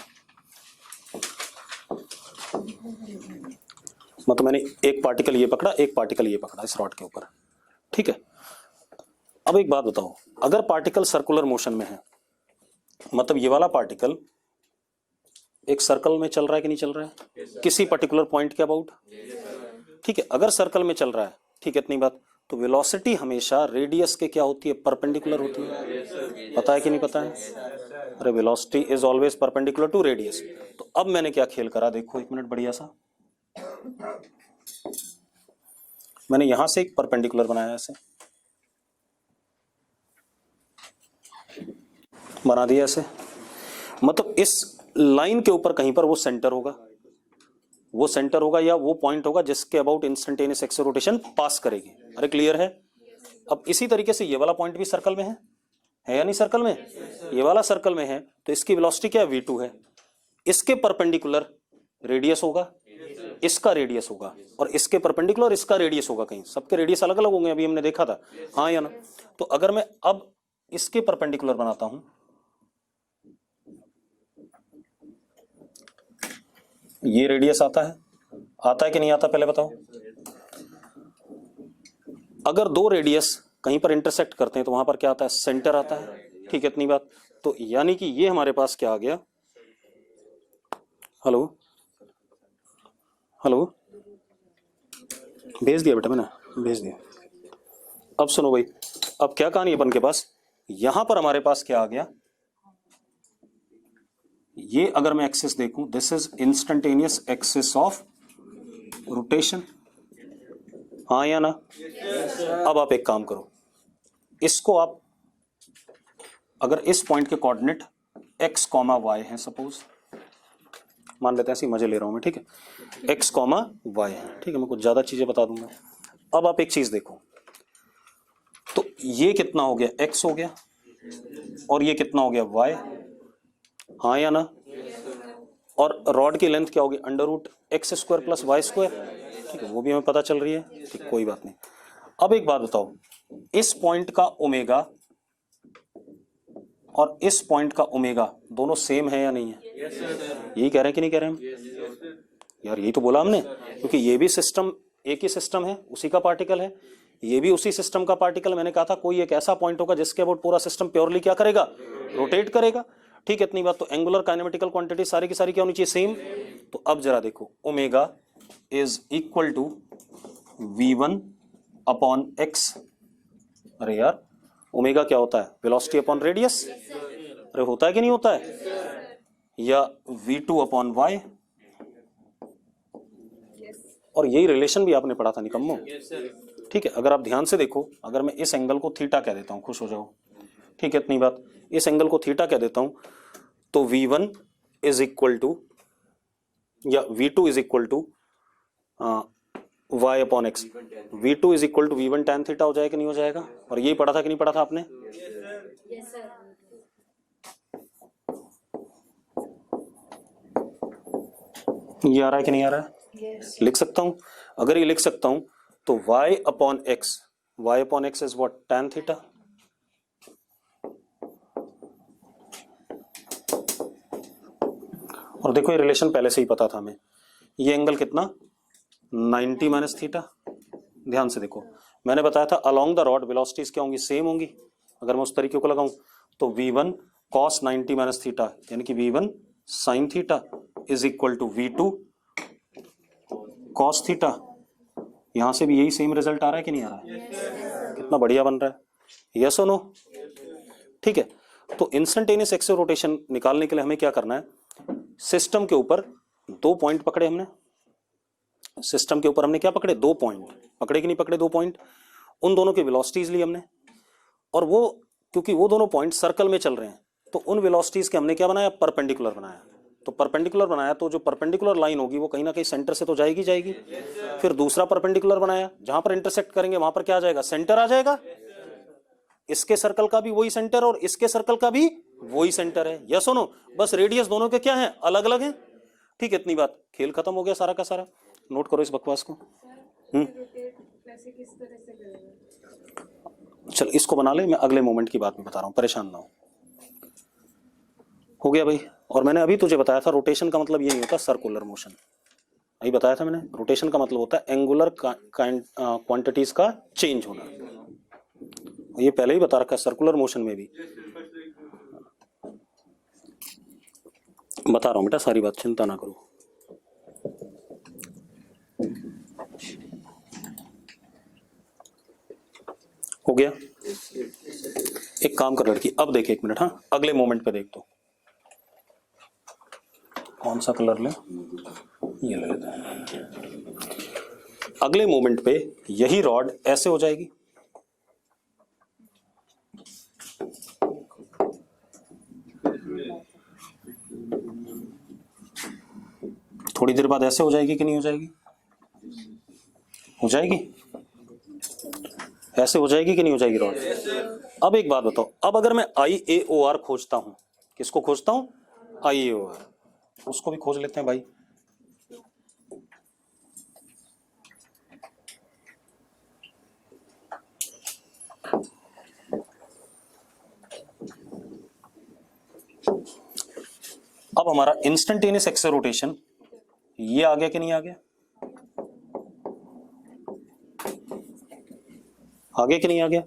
मतलब मैंने एक पार्टिकल ये पकड़ा, एक पार्टिकल ये पकड़ा इस रॉड के ऊपर, ठीक है। अब एक बात बताओ, अगर पार्टिकल सर्कुलर मोशन में है, मतलब ये वाला पार्टिकल एक सर्कल में चल रहा है कि नहीं चल रहा है, किसी पर्टिकुलर पॉइंट के अबाउट, ठीक है। अगर सर्कल में चल रहा है, ठीक है, इतनी बात, तो वेलोसिटी हमेशा रेडियस के क्या होती है, परपेंडिकुलर होती है। पता है कि नहीं पता है? अरे velocity is always perpendicular to radius. तो अब मैंने क्या खेल करा, देखो एक मिनट, बढ़िया सा मैंने यहां से एक परपेंडिकुलर बनाया, ऐसे बना दिया ऐसे, मतलब इस लाइन के ऊपर कहीं पर वो सेंटर होगा, वो सेंटर होगा या वो पॉइंट होगा जिसके अबाउट इंस्टेंटेनियस एक्सिस रोटेशन पास करेगी। अरे क्लियर है? अब इसी तरीके से ये वाला पॉइंट भी सर्कल में है या नहीं? सर्कल में, ये वाला सर्कल में है, तो इसकी वेलोसिटी क्या है, v2 है। इसके परपेंडिकुलर रेडियस होगा, इसका रेडियस होगा, और इसके परपेंडिकुलर इसका रेडियस होगा। कहीं सबके रेडियस अलग अलग होंगे, अभी हमने देखा था, हाँ या ना? तो अगर मैं अब इसके परपेंडिकुलर बनाता हूं, ये रेडियस आता है कि नहीं आता, पहले बताओ। अगर दो रेडियस कहीं पर इंटरसेक्ट करते हैं तो वहां पर क्या आता है, सेंटर आता है, ठीक है, इतनी बात। तो यानी कि ये हमारे पास क्या आ गया, हेलो हेलो, भेज दिया बेटा, मैंने भेज दिया। अब सुनो भाई, अब क्या कहानी अपन के पास, यहां पर हमारे पास क्या आ गया, ये अगर मैं एक्सिस देखूं, this is instantaneous axis of rotation, हाँ या ना? अब आप एक काम करो, इसको आप अगर इस पॉइंट के कोऑर्डिनेट x, y है, सपोज मान लेते हैं, ऐसे मजे ले रहा हूं मैं, ठीक है, x, y है, ठीक है, मैं कुछ ज्यादा चीजें बता दूंगा। अब आप एक चीज देखो, तो ये कितना हो गया, x हो गया, और ये कितना हो गया, y, हाँ या ना? और रॉड की लेंथ क्या होगी, √x² + y², ठीक है, वो भी हमें पता चल रही है, ठीक, कोई बात नहीं। अब एक बात बताओ, इस पॉइंट का ओमेगा और इस पॉइंट का ओमेगा दोनों सेम है या नहीं है? यही कह रहे हैं कि नहीं कह रहे हम? यार यही तो बोला हमने, क्योंकि ये भी सिस्टम एक ही सिस्टम है, उसी का पार्टिकल है, ये भी उसी सिस्टम का पार्टिकल। मैंने कहा था कोई एक ऐसा पॉइंट होगा जिसके अबाउट पूरा सिस्टम प्योरली क्या करेगा, रोटेट करेगा, ठीक है, इतनी बात। तो एंगुलर काइनेमेटिकल क्वांटिटी सारी की सारी क्या होनी चाहिए, सेम। तो अब जरा देखो, omega is equal to v1/x। अरे यार, ओमेगा क्या होता है, वेलोसिटी अपॉन रेडियस, अरे होता है कि नहीं होता है, या v2/y, और यही रिलेशन भी आपने पढ़ा था निकम्मो, ठीक है। अगर आप ध्यान से देखो, अगर मैं इस एंगल को थीटा कह देता हूं, खुश हो जाओ, ठीक है, इतनी बात, इस एंगल को थीटा कह देता हूं, तो v1 इज इक्वल टू, या v2 is equal to y/x, v2 is equal to v1 tan theta हो जाएगा कि नहीं हो जाएगा? और यही पढ़ा था कि नहीं पढ़ा था आपने? ये आ रहा है कि नहीं आ रहा है? लिख सकता हूं, अगर ये लिख सकता हूं तो y/x is what, tan theta. और देखो ये रिलेशन पहले से ही पता था हमें, ये एंगल कितना, 90 माइनस थीटा। ध्यान से देखो, मैंने बताया था अलोंग द रॉड वेलोसिटीज क्या होंगी, सेम होंगी। अगर मैं उस तरीके को लगाऊं तो v1 cos 90 माइनस थीटा, यानी कि v1 sin theta is equal to v2 cos theta. यहां से भी यही सेम रिजल्ट आ रहा है कि नहीं आ रहा है? कितना बढ़िया बन रहा है, यस और नो? ठीक है, तो इंस्टेंटेनियस एक्सिस रोटेशन निकालने के लिए हमें क्या करना है, सिस्टम के ऊपर दो पॉइंट पकड़े हमने, सिस्टम के ऊपर हमने क्या पकड़े, दो पॉइंट पकड़े कि नहीं पकड़े, दो पॉइंट, उन दोनों की वेलोसिटीज ली हमने, और वो क्योंकि वो दोनों पॉइंट सर्कल में चल रहे हैं तो उन वेलोसिटीज के हमने क्या बनाया, परपेंडिकुलर बनाया। तो परपेंडिकुलर बनाया तो जो परपेंडिकुलर लाइन होगी वो कहीं ना कहीं सेंटर से तो जाएगी जाएगी। फिर दूसरा परपेंडिकुलर बनाया, जहां पर इंटरसेक्ट करेंगे वहां पर क्या आ जाएगा, सेंटर आ जाएगा। इसके सर्कल का भी वही सेंटर और इसके सर्कल का भी वही सेंटर है, यस और नो? बस रेडियस दोनों के क्या है, अलग अलग है, ठीक है, इतनी बात, खेल खत्म हो गया सारा का सारा। नोट करो इस बकवास को। चल इसको बना ले, मैं अगले मोमेंट की बात में बता रहा हूं, परेशान ना हो गया भाई। और मैंने अभी तुझे बताया था रोटेशन का मतलब ये नहीं होता सर्कुलर मोशन, यही बताया था मैंने, रोटेशन का मतलब होता है एंगुलर क्वांटिटीज का चेंज होना। ये पहले ही बता रखा है सर्कुलर मोशन में भी बता रहा हूं बेटा, सारी बात चिंता ना करो। हो गया? एक काम कर लड़की, अब देख एक मिनट, हाँ अगले मोमेंट पे देख। तो कौन सा कलर ले, ये ले लेते हैं। अगले मोमेंट पे यही रॉड ऐसे हो जाएगी, थोड़ी देर बाद ऐसे हो जाएगी कि नहीं हो जाएगी? हो जाएगी, ऐसे हो जाएगी कि नहीं हो जाएगी रॉड? अब एक बात बताओ, अब अगर मैं IAOR खोजता हूं, किसको खोजता हूं? IAOR, उसको भी खोज लेते हैं भाई। अब हमारा इंस्टेंटेनियस एक्सेल रोटेशन ये आ गया कि नहीं आ गया? आ गया कि नहीं आ गया?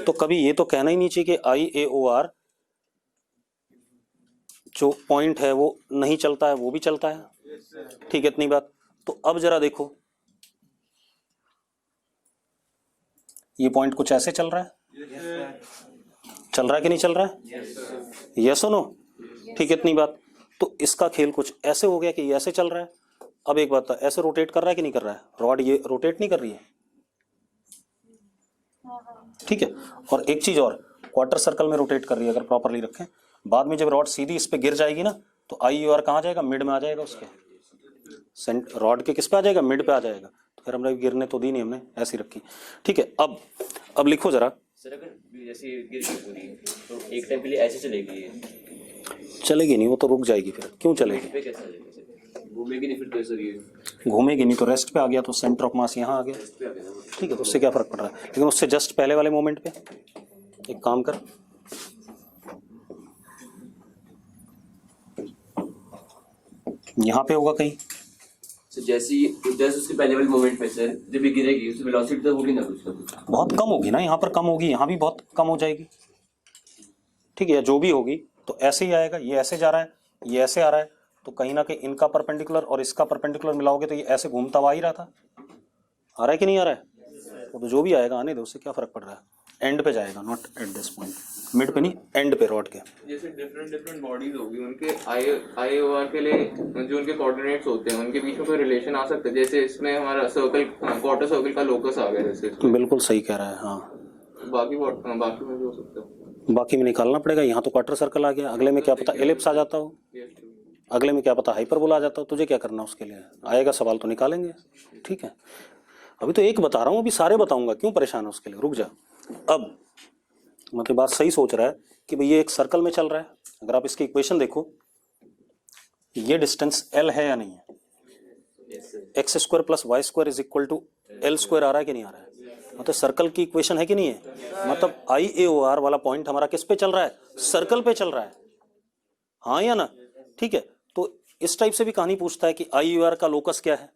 तो कभी ये तो कहना ही नहीं चाहिए कि IAOR जो पॉइंट है वो नहीं चलता है, वो भी चलता है। ठीक है, इतनी बात। तो अब जरा देखो, ये पॉइंट कुछ ऐसे चल रहा है, चल रहा है कि नहीं चल रहा है? यस और नो? ठीक है, इतनी बात। तो इसका खेल कुछ ऐसे हो गया कि ये ऐसे चल रहा है। अब एक बात, ऐसे रोटेट कर रहा है कि नहीं कर रहा है? रॉड ये रोटेट नहीं कर रही है, ठीक है। और एक चीज और, क्वार्टर सर्कल में रोटेट कर रही है अगर प्रॉपरली रखें। बाद में जब रॉड सीधी इस पे गिर जाएगी ना, तो IAOR कहाँ जाएगा? मिड में आ जाएगा उसके, रॉड के किस पे आ जाएगा? मिड पे आ जाएगा। तो फिर हमने गिरने तो दी नहीं, हमने ऐसी रखी, ठीक है। अब लिखो जरा। सर अगर जैसे गिर गई पूरी तो एक टाइम के लिए ऐसे चलेगी ये? चलेगी नहीं, वो तो रुक जाएगी। फिर क्यों चलेगी? पे कैसे चलेगी सर? घूमेगी नहीं फिर तो सर ये? घूमेगी नहीं तो रेस्ट पे आ गया, तो सेंटर ऑफ मास यहाँ आ गया, ठीक है। तो उससे क्या फर्क पड़ रहा है? लेकिन उससे जस्ट पहले वाले मोमेंट पे एक काम कर, यहाँ पे होगा कहीं। सर जैसे उसके पहले वाले मोमेंट पे सर जब ये गिरेगी उसकी वेलोसिटी तो होगी ना कुछ बहुत कम होगी ना, यहाँ पर कम होगी, यहाँ भी बहुत कम हो जाएगी, ठीक है। जो भी होगी तो ऐसे ही आएगा। ये ऐसे जा रहा है, ये ऐसे आ रहा है, तो कहीं ना कहीं इनका परपेंडिकुलर और इसका परपेंडिकुलर मिलाओगे तो ये ऐसे घूमता हुआ ही रहा था। आ रहा है कि नहीं आ रहा है? तो जो भी आएगा आने दो, उससे क्या फर्क पड़ रहा है? एंड पे जाएगा, not at this point, mid पे नहीं, एंड पे रॉड के। जैसे डिफरेंट बॉडीज होगी, उनके IAOR के लिए जो उनके कोऑर्डिनेट्स होते हैं उनके बीच में कोई रिलेशन आ सकता है? जैसे इसमें हमारा सर्कल, क्वार्टर सर्कल का लोकस आ गया जैसे। बिल्कुल सही कह रहा है, हाँ। बाकी में भी हो सकता है। बाकी में निकालना पड़ेगा। यहाँ तो क्वार्टर सर्कल आ गया, अगले में क्या पता एलिप्स आ जाता हो, अगले में क्या पता हाइपरबोला आ जाता हो। तुझे क्या करना उसके लिए? आएगा सवाल तो निकालेंगे, ठीक है। अभी तो एक बता रहा हूँ, अभी सारे बताऊंगा, क्यों परेशान है उसके लिए? रुक जा। अब मतलब बात सही सोच रहा है कि भाई ये एक सर्कल में चल रहा है। अगर आप इसकी इक्वेशन देखो, ये डिस्टेंस L है या नहीं है? x square plus Y square is equal to L square आ रहा है कि नहीं आ रहा है? मतलब सर्कल की इक्वेशन है कि नहीं है? मतलब IAOR वाला पॉइंट हमारा किस पे चल रहा है? सर्कल पे चल रहा है, हाँ या ना? ठीक है। तो इस टाइप से भी कहानी पूछता है कि IAOR का लोकस क्या है,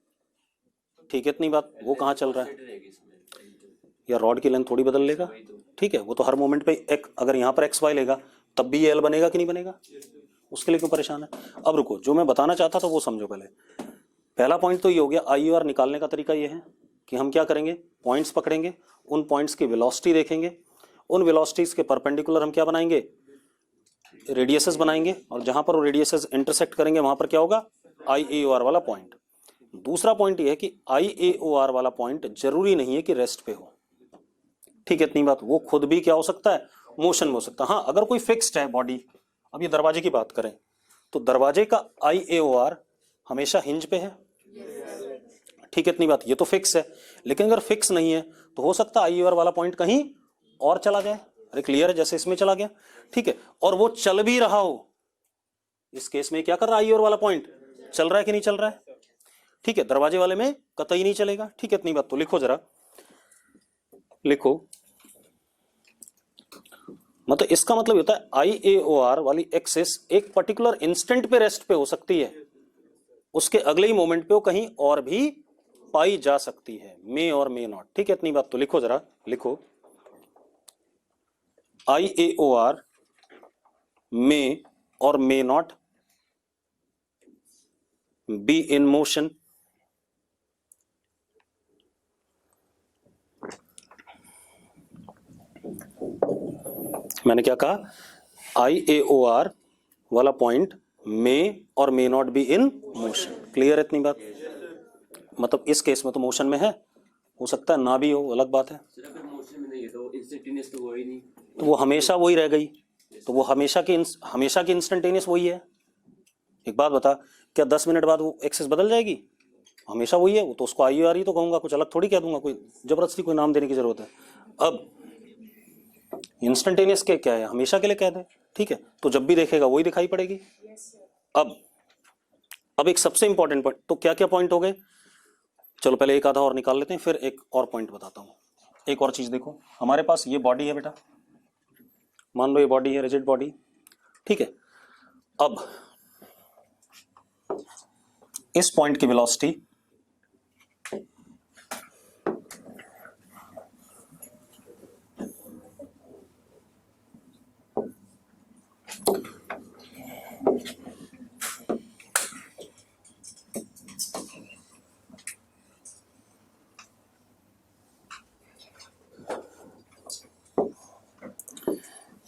ठीक है। इतनी बात, वो कहाँ चल रहा है? या रॉड की लेंथ थोड़ी बदल लेगा, ठीक है। वो तो हर मोमेंट पे एक, अगर यहाँ पर XY लेगा तब भी ये L बनेगा कि नहीं बनेगा? उसके लिए क्यों परेशान है? अब रुको, जो मैं बताना चाहता था वो समझो पहले। पहला पॉइंट तो ये हो गया, IAOR निकालने का तरीका ये है कि हम क्या करेंगे? पॉइंट्स पकड़ेंगे, उन पॉइंट्स की वेलोसिटी देखेंगे, उन वेलोसिटीज के परपेंडिकुलर हम क्या बनाएंगे? रेडियसेस बनाएंगे, और जहां पर वो रेडियसेस इंटरसेक्ट करेंगे वहां पर क्या होगा? IAOR वाला पॉइंट। दूसरा पॉइंट ये है कि IAOR वाला पॉइंट जरूरी नहीं है कि रेस्ट पे हो, ठीक है। इतनी बात, वो खुद भी क्या हो सकता है? मोशन में हो सकता है। हाँ, अगर कोई फिक्स्ड है बॉडी, अब ये दरवाजे की बात करें तो दरवाजे का IAOR हमेशा हिंज पे है, ठीक है। इतनी बात, ये तो फिक्स है। लेकिन अगर फिक्स नहीं है तो हो सकता है IAOR वाला पॉइंट कहीं और चला जाए। अरे क्लियर है? जैसे इसमें चला गया, ठीक है। और वो चल भी रहा हो, इस केस में क्या कर रहा है? IAOR वाला पॉइंट चल रहा है कि नहीं चल रहा है? ठीक है। दरवाजे वाले में कतई नहीं चलेगा, ठीक है। इतनी बात। तो लिखो जरा, लिखो। मतलब इसका मतलब होता है IAOR वाली एक्सिस एक पर्टिकुलर इंस्टेंट पे रेस्ट पे हो सकती है, उसके अगले ही मोमेंट पे वो कहीं और भी पाई जा सकती है, मे और मे नॉट, ठीक है। इतनी बात। तो लिखो जरा, लिखो IAOR may or may not be in motion मैंने क्या कहा IAOR वाला पॉइंट मे और may not be in motion. Clear है इतनी बात? मतलब इस केस में तो मोशन में है, हो सकता है ना भी हो, अलग बात है। सर अगर मोशन में नहीं है तो इंस्टेंटेनियस तो हुआ ही नहीं। तो वो हमेशा वही रह गई, तो वो हमेशा की इंस्टेंटेनियस वही है। एक बात बता, क्या 10 मिनट बाद वो एक्सेस बदल जाएगी? हमेशा वही है वो, तो उसको IAR ही तो कहूंगा, कुछ अलग थोड़ी कह दूंगा, कोई जबरदस्ती कोई नाम देने की जरूरत है। अब इंस्टेंटेनियस के क्या है, हमेशा के लिए कह दे, ठीक है, तो जब भी देखेगा वही दिखाई पड़ेगी। अब एक सबसे इंपॉर्टेंट पॉइंट, तो क्या क्या पॉइंट हो गए, चलो पहले एक आधा और निकाल लेते हैं, फिर एक और पॉइंट बताता हूं। एक और चीज देखो, हमारे पास ये बॉडी है बेटा, मान लो ये बॉडी है, रिजिड बॉडी, ठीक है। अब इस पॉइंट की वेलोसिटी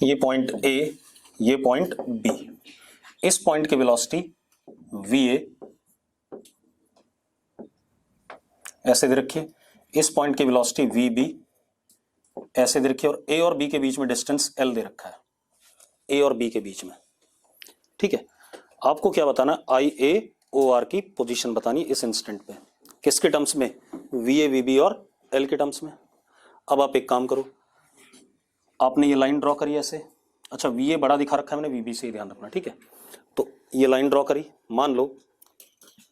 ये पॉइंट A, ये पॉइंट B, इस पॉइंट की वेलोसिटी VA ऐसे दे रखिए, इस पॉइंट की वेलोसिटी VB ऐसे दे रखिए, और A और B के बीच में डिस्टेंस L दे रखा है, A और B के बीच में, ठीक है। आपको क्या बताना, IAOR की पोजीशन बतानी इस इंस्टेंट पे, किसके टर्म्स में, VA, VB और L के टर्म्स में। अब आप एक काम करो, आपने ये लाइन ड्रॉ करी ऐसे, अच्छा VA बड़ा दिखा रखा है मैंने, VB से ही ध्यान रखना, ठीक है। तो ये लाइन ड्रॉ करी, मान लो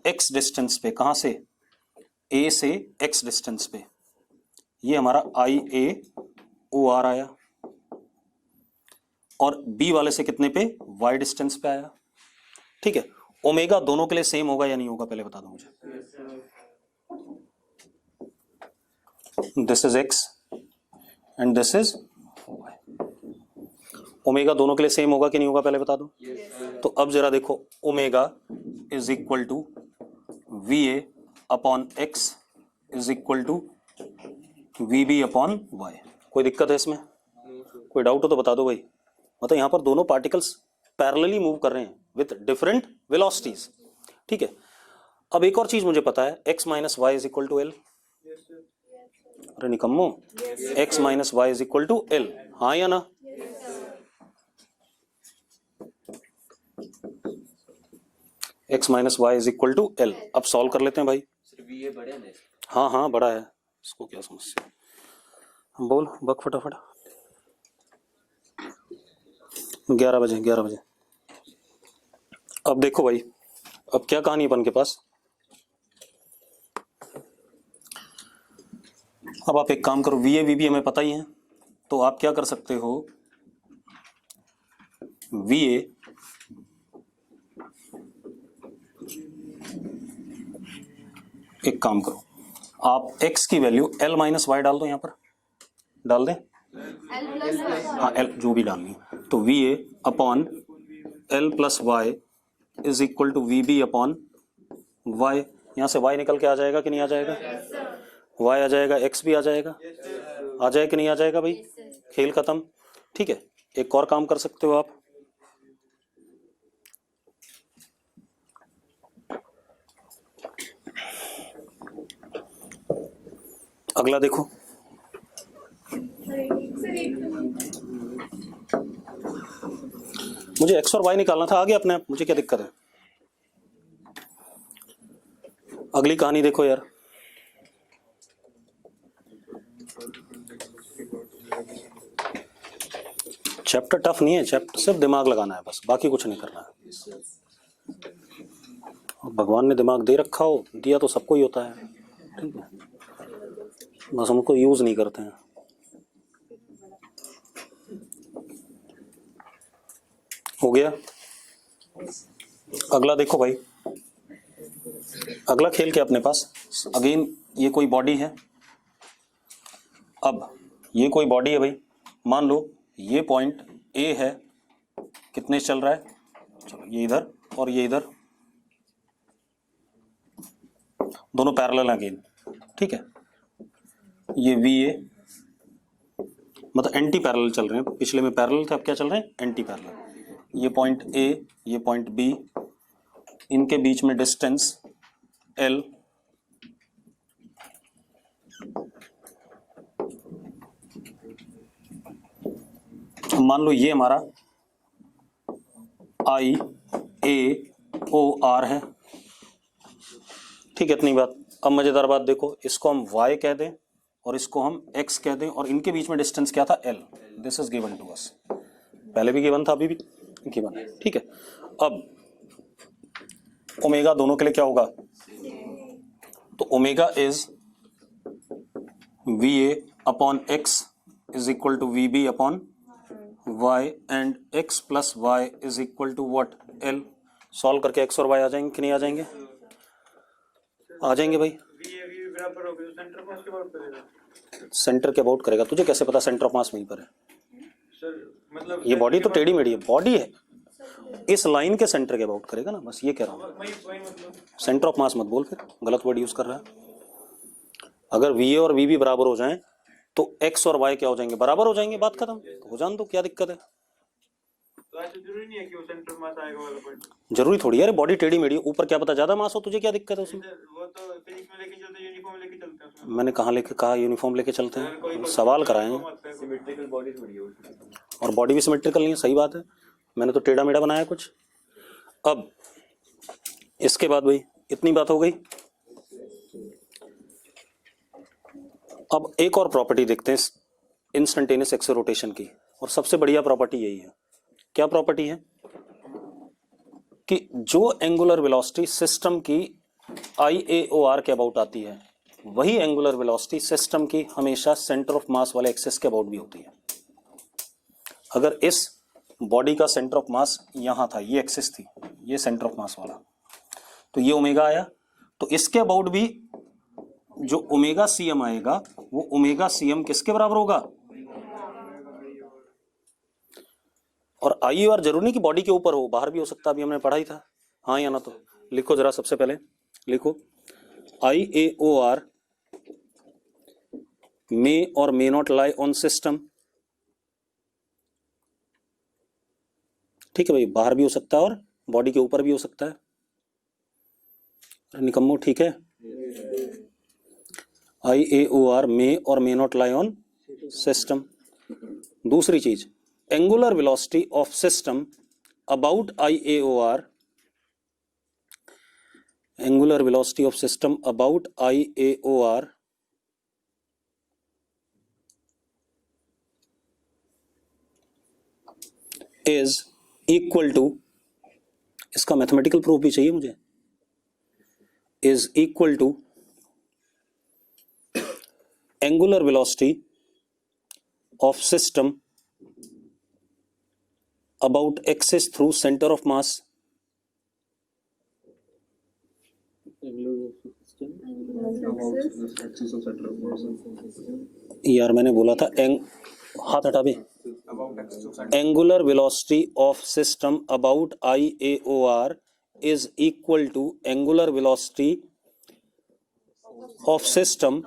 x डिस्टेंस पे, कहां से, A से x डिस्टेंस पे, ये हमारा IAOR आया, और B वाले से कितने पे, y डिस्टेंस पे आया, ठीक है। ओमेगा दोनों के लिए सेम होगा या नहीं होगा, पहले बता दो मुझे। This is x and this is y, omega दोनों के लिए सेम होगा कि नहीं होगा, पहले बता दो। तो अब जरा देखो, omega is equal to VA upon x is equal to VB upon y। कोई दिक्कत है इसमें, कोई डाउट हो तो बता दो भाई। मतलब यहाँ पर दोनों पार्टिकल्स पैरेलली मूव कर रहे हैं विथ डिफरेंट वेलोसिटीज, ठीक है। अब एक और चीज मुझे पता है, x minus y is equal to L। अरे निकम्मो, x minus y is equal to L, हाँ या ना? x minus y is equal to L। अब सॉल्व कर लेते हैं भाई। सर VA बड़ा है ना? हाँ हाँ बड़ा है, इसको क्या समस्या, बोल बक फटाफट। 11 बजे। अब देखो भाई, अब क्या कहानी अपन के पास, अब आप एक काम करो, VA VB हमें पता ही है, तो आप क्या कर सकते हो, VA एक काम करो, आप x की वैल्यू L माइनस वाई डाल दो, यहां पर डाल दें, हाँ L जो भी डालनी है, तो VA upon L plus y is equal to VB upon y। यहां से y निकल के आ जाएगा कि नहीं आ जाएगा, y आ जाएगा, x भी आ जाएगा, आ जाए कि नहीं आ जाएगा भाई, खेल खत्म, ठीक है। एक और काम कर सकते हो आप, अगला देखो, मुझे x और y निकालना था, आगे अपने आप, मुझे क्या दिक्कत है। अगली कहानी देखो यार, चैप्टर टफ नहीं है, चैप्टर सिर्फ दिमाग लगाना है बस, बाकी कुछ नहीं करना है। भगवान ने दिमाग दे रखा हो, दिया तो सबको ही होता है, ठीक है, बस हमको यूज नहीं करते हैं। हो गया, अगला देखो भाई, अगला खेल क्या अपने पास, अगेन ये कोई बॉडी है, अब ये कोई बॉडी है भाई, मान लो ये पॉइंट ए है, कितने चल रहा है, चलो ये इधर और ये इधर, दोनों पैरेलल अगेन, ठीक है। ये वी ए मतलब एंटी पैरेलल चल रहे हैं, पिछले में पैरेलल थे, अब क्या चल रहे हैं, एंटी पैरेलल। ये पॉइंट ए, ये पॉइंट बी, इनके बीच में डिस्टेंस एल, मान लो ये हमारा आई ए ओ आर है, ठीक है, इतनी बात। अब मजेदार बात देखो, इसको हम y कह दें और इसको हम x कह दें, और इनके बीच में डिस्टेंस क्या था, l। This is given to us, पहले भी गिवन था, अभी भी गिवन है, ठीक है। अब ओमेगा दोनों के लिए क्या होगा, तो omega is v a upon x is equal to v b upon y and x plus y is equal to what, l। Solve करके x और y आ जाएंगे कि नहीं आ जाएंगे, आ जाएंगे भाई। वी बराबर हो गया, सेंटर मास के बाउट करेगा। सेंटर के अबाउट करेगा, तुझे कैसे पता सेंटर ऑफ मास वहीं पर है, सर मतलब ये बॉडी तो टेढ़ी मेढ़ी है, बॉडी है, इस लाइन के सेंटर के अबाउट करेगा ना, बस ये कह रहा हूँ। वही मतलब सेंटर ऑफ मास मत बोल, फिर गलत वर्ड यूज कर रहा है। अगर वी ए और वी बी बराबर हो जाएं तो x और y क्या हो जाएंगे, बराबर हो जाएंगे, बात खत्म, हो जान दो, क्या दिक्कत है। तो ऐसा जरूरी नहीं है कि वो सेंटर मास आएगा वाला पॉइंट, जरूरी थोड़ी है, बॉडी टेढ़ी मेढ़ी, ऊपर क्या पता ज्यादा मास हो, तुझे क्या दिक्कत है उसमें। वो तो फिजिक्स में लेके चलते हैं, यूनिफॉर्म लेके चलते हैं उसमें। मैंने कहाँ लेके कहा यूनिफॉर्म लेके चलते हैं, सवाल कराए हैं, सिमेट्रिकल बॉडी थोड़ी है वो। और बॉडी भी सिमेट्रिकल नहीं है, सही बात है, मैंने तो टेढ़ा मेढ़ा बनाया कुछ। अब इसके बाद भाई इतनी बात हो गई। अब एक और प्रॉपर्टी देखते हैं इंस्टेंटेनियस एक्सियल रोटेशन की, और सबसे बढ़िया प्रॉपर्टी यही है। क्या प्रॉपर्टी है कि जो एंगुलर वेलोसिटी सिस्टम की IAOR के अबाउट आती है, वही एंगुलर वेलोसिटी सिस्टम की हमेशा सेंटर ऑफ मास वाले एक्सिस के अबाउट भी होती है। अगर इस बॉडी का सेंटर ऑफ मास यहां था, ये एक्सिस थी, ये सेंटर ऑफ मास वाला, तो ये ओमेगा आया, तो इसके अबाउट भी जो ओमेगा CM आएगा वो ओमेगा CM किसके बराबर होगा, और IAOR जरूरी नहीं कि बॉडी के ऊपर हो, बाहर भी हो सकता, अभी हमने पढ़ा ही था, हाँ या ना। तो लिखो जरा, सबसे पहले लिखो IAOR मे और may not lie on system, ठीक है भाई, बाहर भी हो सकता है और बॉडी के ऊपर भी हो सकता है। निकम्मो ठीक है, IAOR मे और may not lie on system. दूसरी चीज, angular velocity of system about IAOR, angular velocity of system about IAOR is equal to, इसका मैथमेटिकल प्रूफ भी चाहिए मुझे, is equal to angular velocity of system about axis through center of mass, यार मैंने बोला था हाथ हटा भी, angular velocity of system about IAOR is equal to angular velocity of system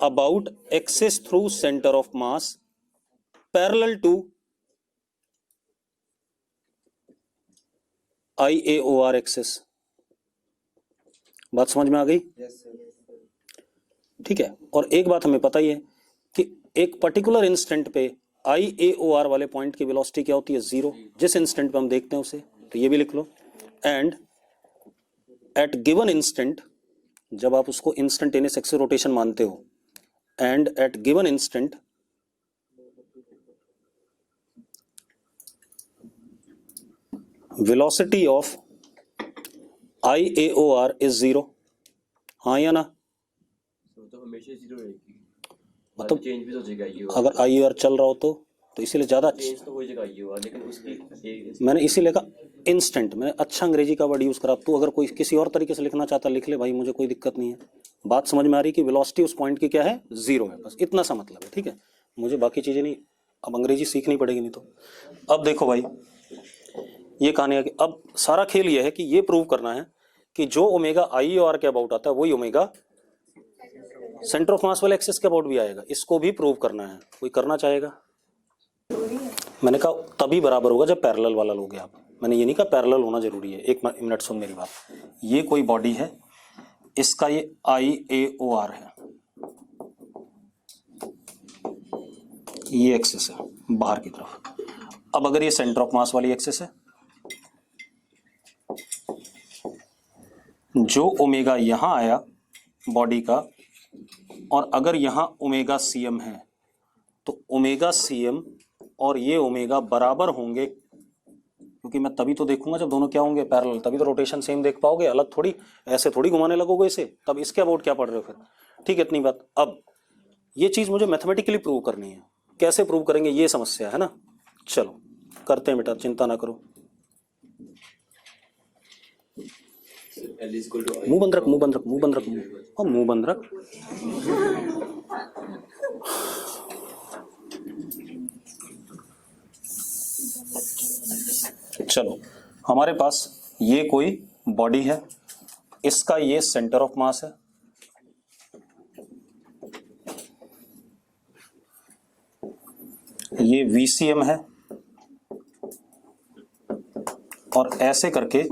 about axis through centre of mass parallel to IAOR axis. बात समझ में आ गई? ठीक है, और एक बात हमें पता ही है कि एक पर्टिकुलर इंस्टेंट पे IAOR वाले पॉइंट की वेलोसिटी क्या होती है, 0, जिस इंस्टेंट पे हम देखते हैं उसे, तो ये भी लिख लो। एंड एट गिवन इंस्टेंट, जब आप उसको इंस्टेंटेनियस एक्सियल रोटेशन मानते हो, and at given instant velocity of IAOR is 0, हाँ या ना? तो हमेशा 0 रहेगी, मतलब चेंज भी हो जाएगा ये, अगर IAOR चल रहा हो तो इसीलिए ज्यादा चेंज तो हो जाएगा ये, लेकिन उसकी मैंने इसीलिए कहा इंस्टेंट, मैंने अच्छा अंग्रेजी का वर्ड यूज करा। तू अगर कोई किसी और तरीके से लिखना चाहता लिख ले भाई, मुझे कोई दिक्कत नहीं है। बात समझ में आ रही कि वेलोसिटी उस पॉइंट की क्या है, 0 है, बस इतना सा मतलब है, ठीक है। मुझे बाकी चीजें नहीं अब अंग्रेजी सीखनी पड़ेगी नहीं तो। अब देखो भाई ये कहानी है कि अब सारा खेल ये है कि ये प्रूव करना है कि जो ओमेगा आई और के अबाउट आता है वही ओमेगा सेंटर ऑफ मास वाले एक्सिस के अबाउट भी आएगा। इसको भी प्रूव करना है। कोई करना चाहेगा? मैंने कहा तभी बराबर होगा जब पैरेलल वाला लोगे आप। मैंने ये नहीं कहा पैरेलल होना जरूरी है। एक मिनट सुन मेरी बात। ये कोई बॉडी है, इसका ये IAOR है, ये एक्सिस है बाहर की तरफ। अब अगर ये सेंटर ऑफ मास वाली एक्सिस है, जो ओमेगा यहां आया बॉडी का, और अगर यहां ओमेगा CM है तो ओमेगा CM और ये ओमेगा बराबर होंगे, क्योंकि मैं तभी तो देखूंगा जब दोनों क्या होंगे पैरेलल, तभी तो रोटेशन सेम देख पाओगे। अलग थोड़ी ऐसे थोड़ी घुमाने लगोगे इसे, तब इसके अबाउट क्या पढ़ रहे हो फिर। ठीक है, इतनी बात। अब ये चीज मुझे मैथमेटिकली प्रूव करनी है। कैसे प्रूव करेंगे ये समस्या है ना। चलो करते हैं बेटा, चिंता ना करो। L is equal to I. मुंह बंद रख, मुंह बंद रख, मुंह बंद रख, मुंह बंद रख। चलो हमारे पास ये कोई बॉडी है, इसका ये सेंटर ऑफ मास है, ये VCM है, और ऐसे करके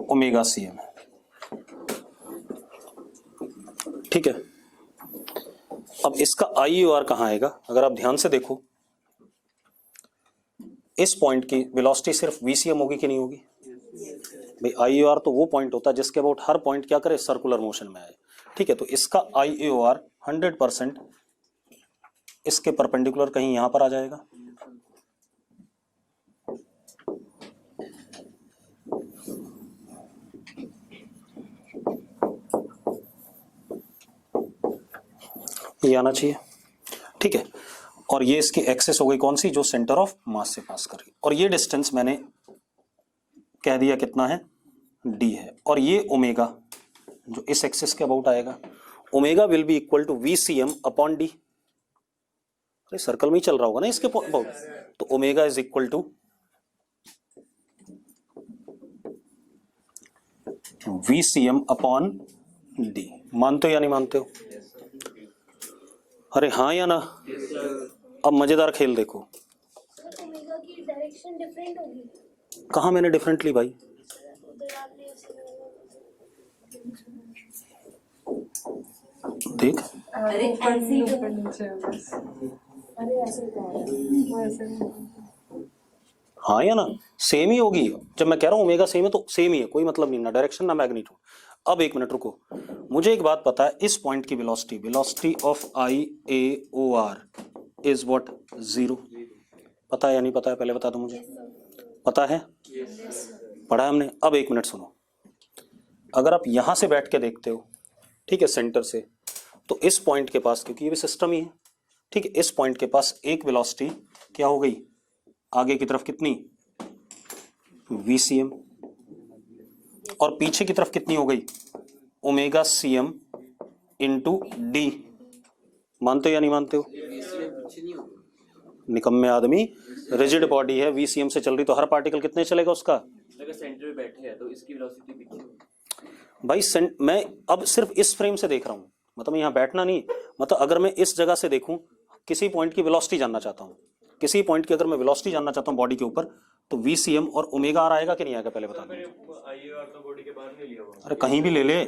ओमेगा CM है। ठीक है, अब इसका IOR कहां आएगा? अगर आप ध्यान से देखो, इस पॉइंट की वेलोसिटी सिर्फ VCM होगी कि नहीं होगी भाई? IOR तो वो पॉइंट होता है जिसके अबाउट हर पॉइंट क्या करे, सर्कुलर मोशन में आए। ठीक है, तो इसका IOR 100% इसके परपेंडिकुलर कहीं यहां पर आ जाएगा। ये आना चाहिए। ठीक है, और ये इसकी एक्सेस हो गई कौन सी, जो सेंटर ऑफ मास से पास कर रही। और ये डिस्टेंस मैंने कह दिया कितना है, D है। और ये ओमेगा जो इस एक्सेस के अबाउट आएगा, omega will be equal to VCM upon D। अरे सर्कल में ही चल रहा होगा ना इसके अबाउट, तो omega is equal to VCM upon D। मानते हो या नहीं मानते हो? अरे हाँ या ना? अब मजेदार खेल देखो। ओमेगा की डायरेक्शन डिफरेंट होगी। कहाँ मैंने डिफरेंट ली भाई? देख, अरे हाँ या ना? सेम ही होगी। जब मैं कह रहा हूँ ओमेगा सेम है तो सेम ही है, कोई मतलब नहीं, ना डायरेक्शन ना मैग्नीट्यूड। अब एक मिनट रुको, मुझे एक बात पता है, इस पॉइंट की velocity of IAOR is what, 0। पता है या नहीं पता है? पहले बता दो मुझे। पता है? पढ़ा है हमने। अब एक मिनट सुनो, अगर आप यहां से बैठ के देखते हो, ठीक है, सेंटर से, तो इस पॉइंट के पास, क्योंकि ये भी सिस्टम ही है, ठीक है, इस पॉइंट के पास एक वेलोसिटी क्या हो गई आगे की तरफ, कितनी, VCM, और पीछे की तरफ कितनी हो गई, ओमेगा CM इंटू D। मानते हो या नहीं मानते हो? निकम्मे आदमी, रिजिड बॉडी है, VCM से चल रही, तो हर पार्टिकल कितने चलेगा उसका? अगर सेंटर में बैठे हैं तो इसकी वेलोसिटी पीछे होगी। भाई मैं अब सिर्फ इस फ्रेम से देख रहा हूँ, मतलब यहाँ बैठना नहीं, मतलब अगर मैं इस जगह से देखूं, किसी पॉइंट की वेलोसिटी जानना चाहता हूँ, किसी पॉइंट की अगर मैं वेलोसिटी जानना चाहता हूँ बॉडी के ऊपर, तो VCM और ओमेगा R आएगा कि नहीं आएगा? पहले बता दो। IOR तो बॉडी के बाहर नहीं लिया हुआ। अरे कहीं भी ले ले।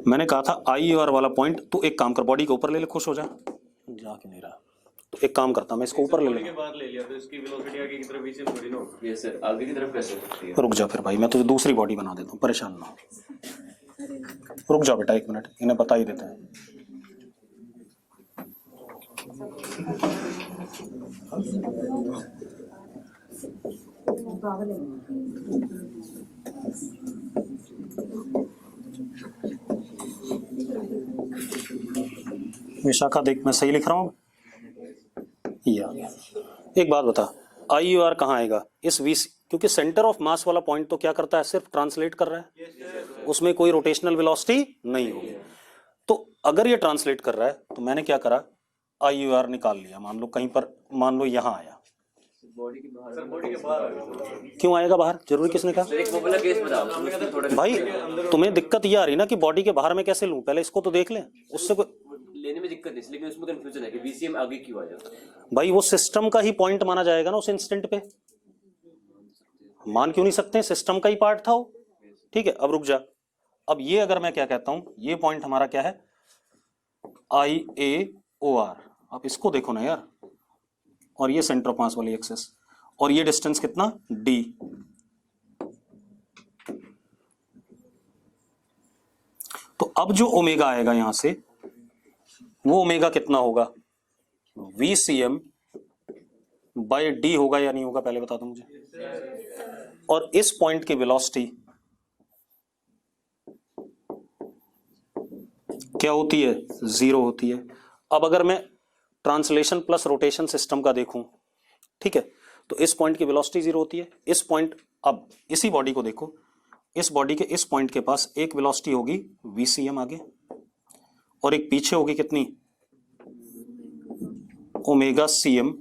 मैंने कहा था IOR वाला पॉइंट, तू एक काम कर, बॉडी के ऊपर ले ले, खुश हो जा। क्यों नहीं रहा? तो एक काम करता, मैं इसको ऊपर ले बॉडी के लूंगा। बाहर ले लिया तो इसकी वेलोसिटी आगे की तरफ VCM थोड़ी ना होगी। ये सर आगे की तरफ कैसे होती है? रुक जा फिर भाई, मैं तुझे दूसरी बॉडी बना देता हूँ, परेशान ना हो। रुक जा बेटा एक मिनट, इन्हें बता ही देते हैं। विशाखा देख, मैं सही लिख रहा हूँ? ये आ गया। एक बात बता, IOR कहाँ आएगा? इस क्योंकि सेंटर ऑफ मास वाला पॉइंट तो क्या करता है, सिर्फ ट्रांसलेट कर रहा है। उसमें कोई रोटेशनल वेलोसिटी नहीं होगी। तो अगर ये ट्रांसलेट कर रहा है तो मैंने क्या करा, IUR निकाल लिया। मान लो कहीं पर, मान लो यहाँ आया, बॉडी के बाहर क्यों आएगा बाहर, जरूरी किसने कहा? एक वो वाला केस बताओ थोड़ा भाई तुम्हें दिक्कत ये आ रही ना कि बॉडी के बाहर में कैसे लूं, पहले इसको तो देख लें, उससे कोई लेने में दिक्कत नहीं, लेकिन उसमें कंफ्यूजन है कि VCM आगे क्यों आया। भाई वो सिस्टम का ही पॉइंट माना जाएगा ना उस इंस्टेंट पे, मान क्यों नहीं सकते, सिस्टम का ही पार्ट था वो। ठीक है, अब रुक जा, अब ये अगर मैं क्या कहता हूं, ये पॉइंट हमारा क्या है, IAOR, आप इसको देखो ना यार, और ये सेंटर ऑफ मास वाली एक्सेस, और ये डिस्टेंस कितना D। तो अब जो ओमेगा आएगा यहां से, वो ओमेगा कितना होगा, VCM बाय D होगा या नहीं होगा, पहले बता दो मुझे। और इस पॉइंट की वेलोसिटी क्या होती है, 0 होती है। अब अगर मैं ट्रांसलेशन प्लस रोटेशन सिस्टम का देखूं, ठीक है, तो इस पॉइंट की वेलोसिटी 0 होती है। इस पॉइंट, अब इसी बॉडी को देखो, इस बॉडी के इस पॉइंट के पास एक वेलोसिटी होगी VCM आगे, और एक पीछे होगी कितनी, ओमेगा CM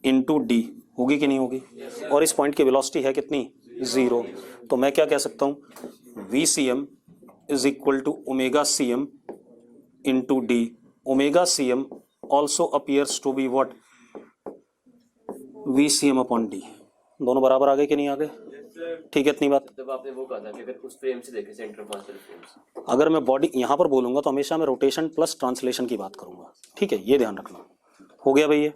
इंटू D, होगी कि नहीं होगी? और इस पॉइंट की वेलोसिटी है कितनी, 0। तो मैं क्या कह सकता हूं, VCM is equal to omega CM into D। Omega CM also appears to be what, VCM upon D। दोनों बराबर आ गए कि नहीं आ गए? ठीक है, इतनी बात। तब आपने वो कहा था कि अगर उस फ्रेम से देखें, सेंटर ऑफ मास फ्रेम से, अगर मैं बॉडी यहां पर बोलूंगा तो हमेशा मैं रोटेशन प्लस ट्रांसलेशन की बात करूंगा। ठीक है, ये ध्यान रखना। हो गया भैया?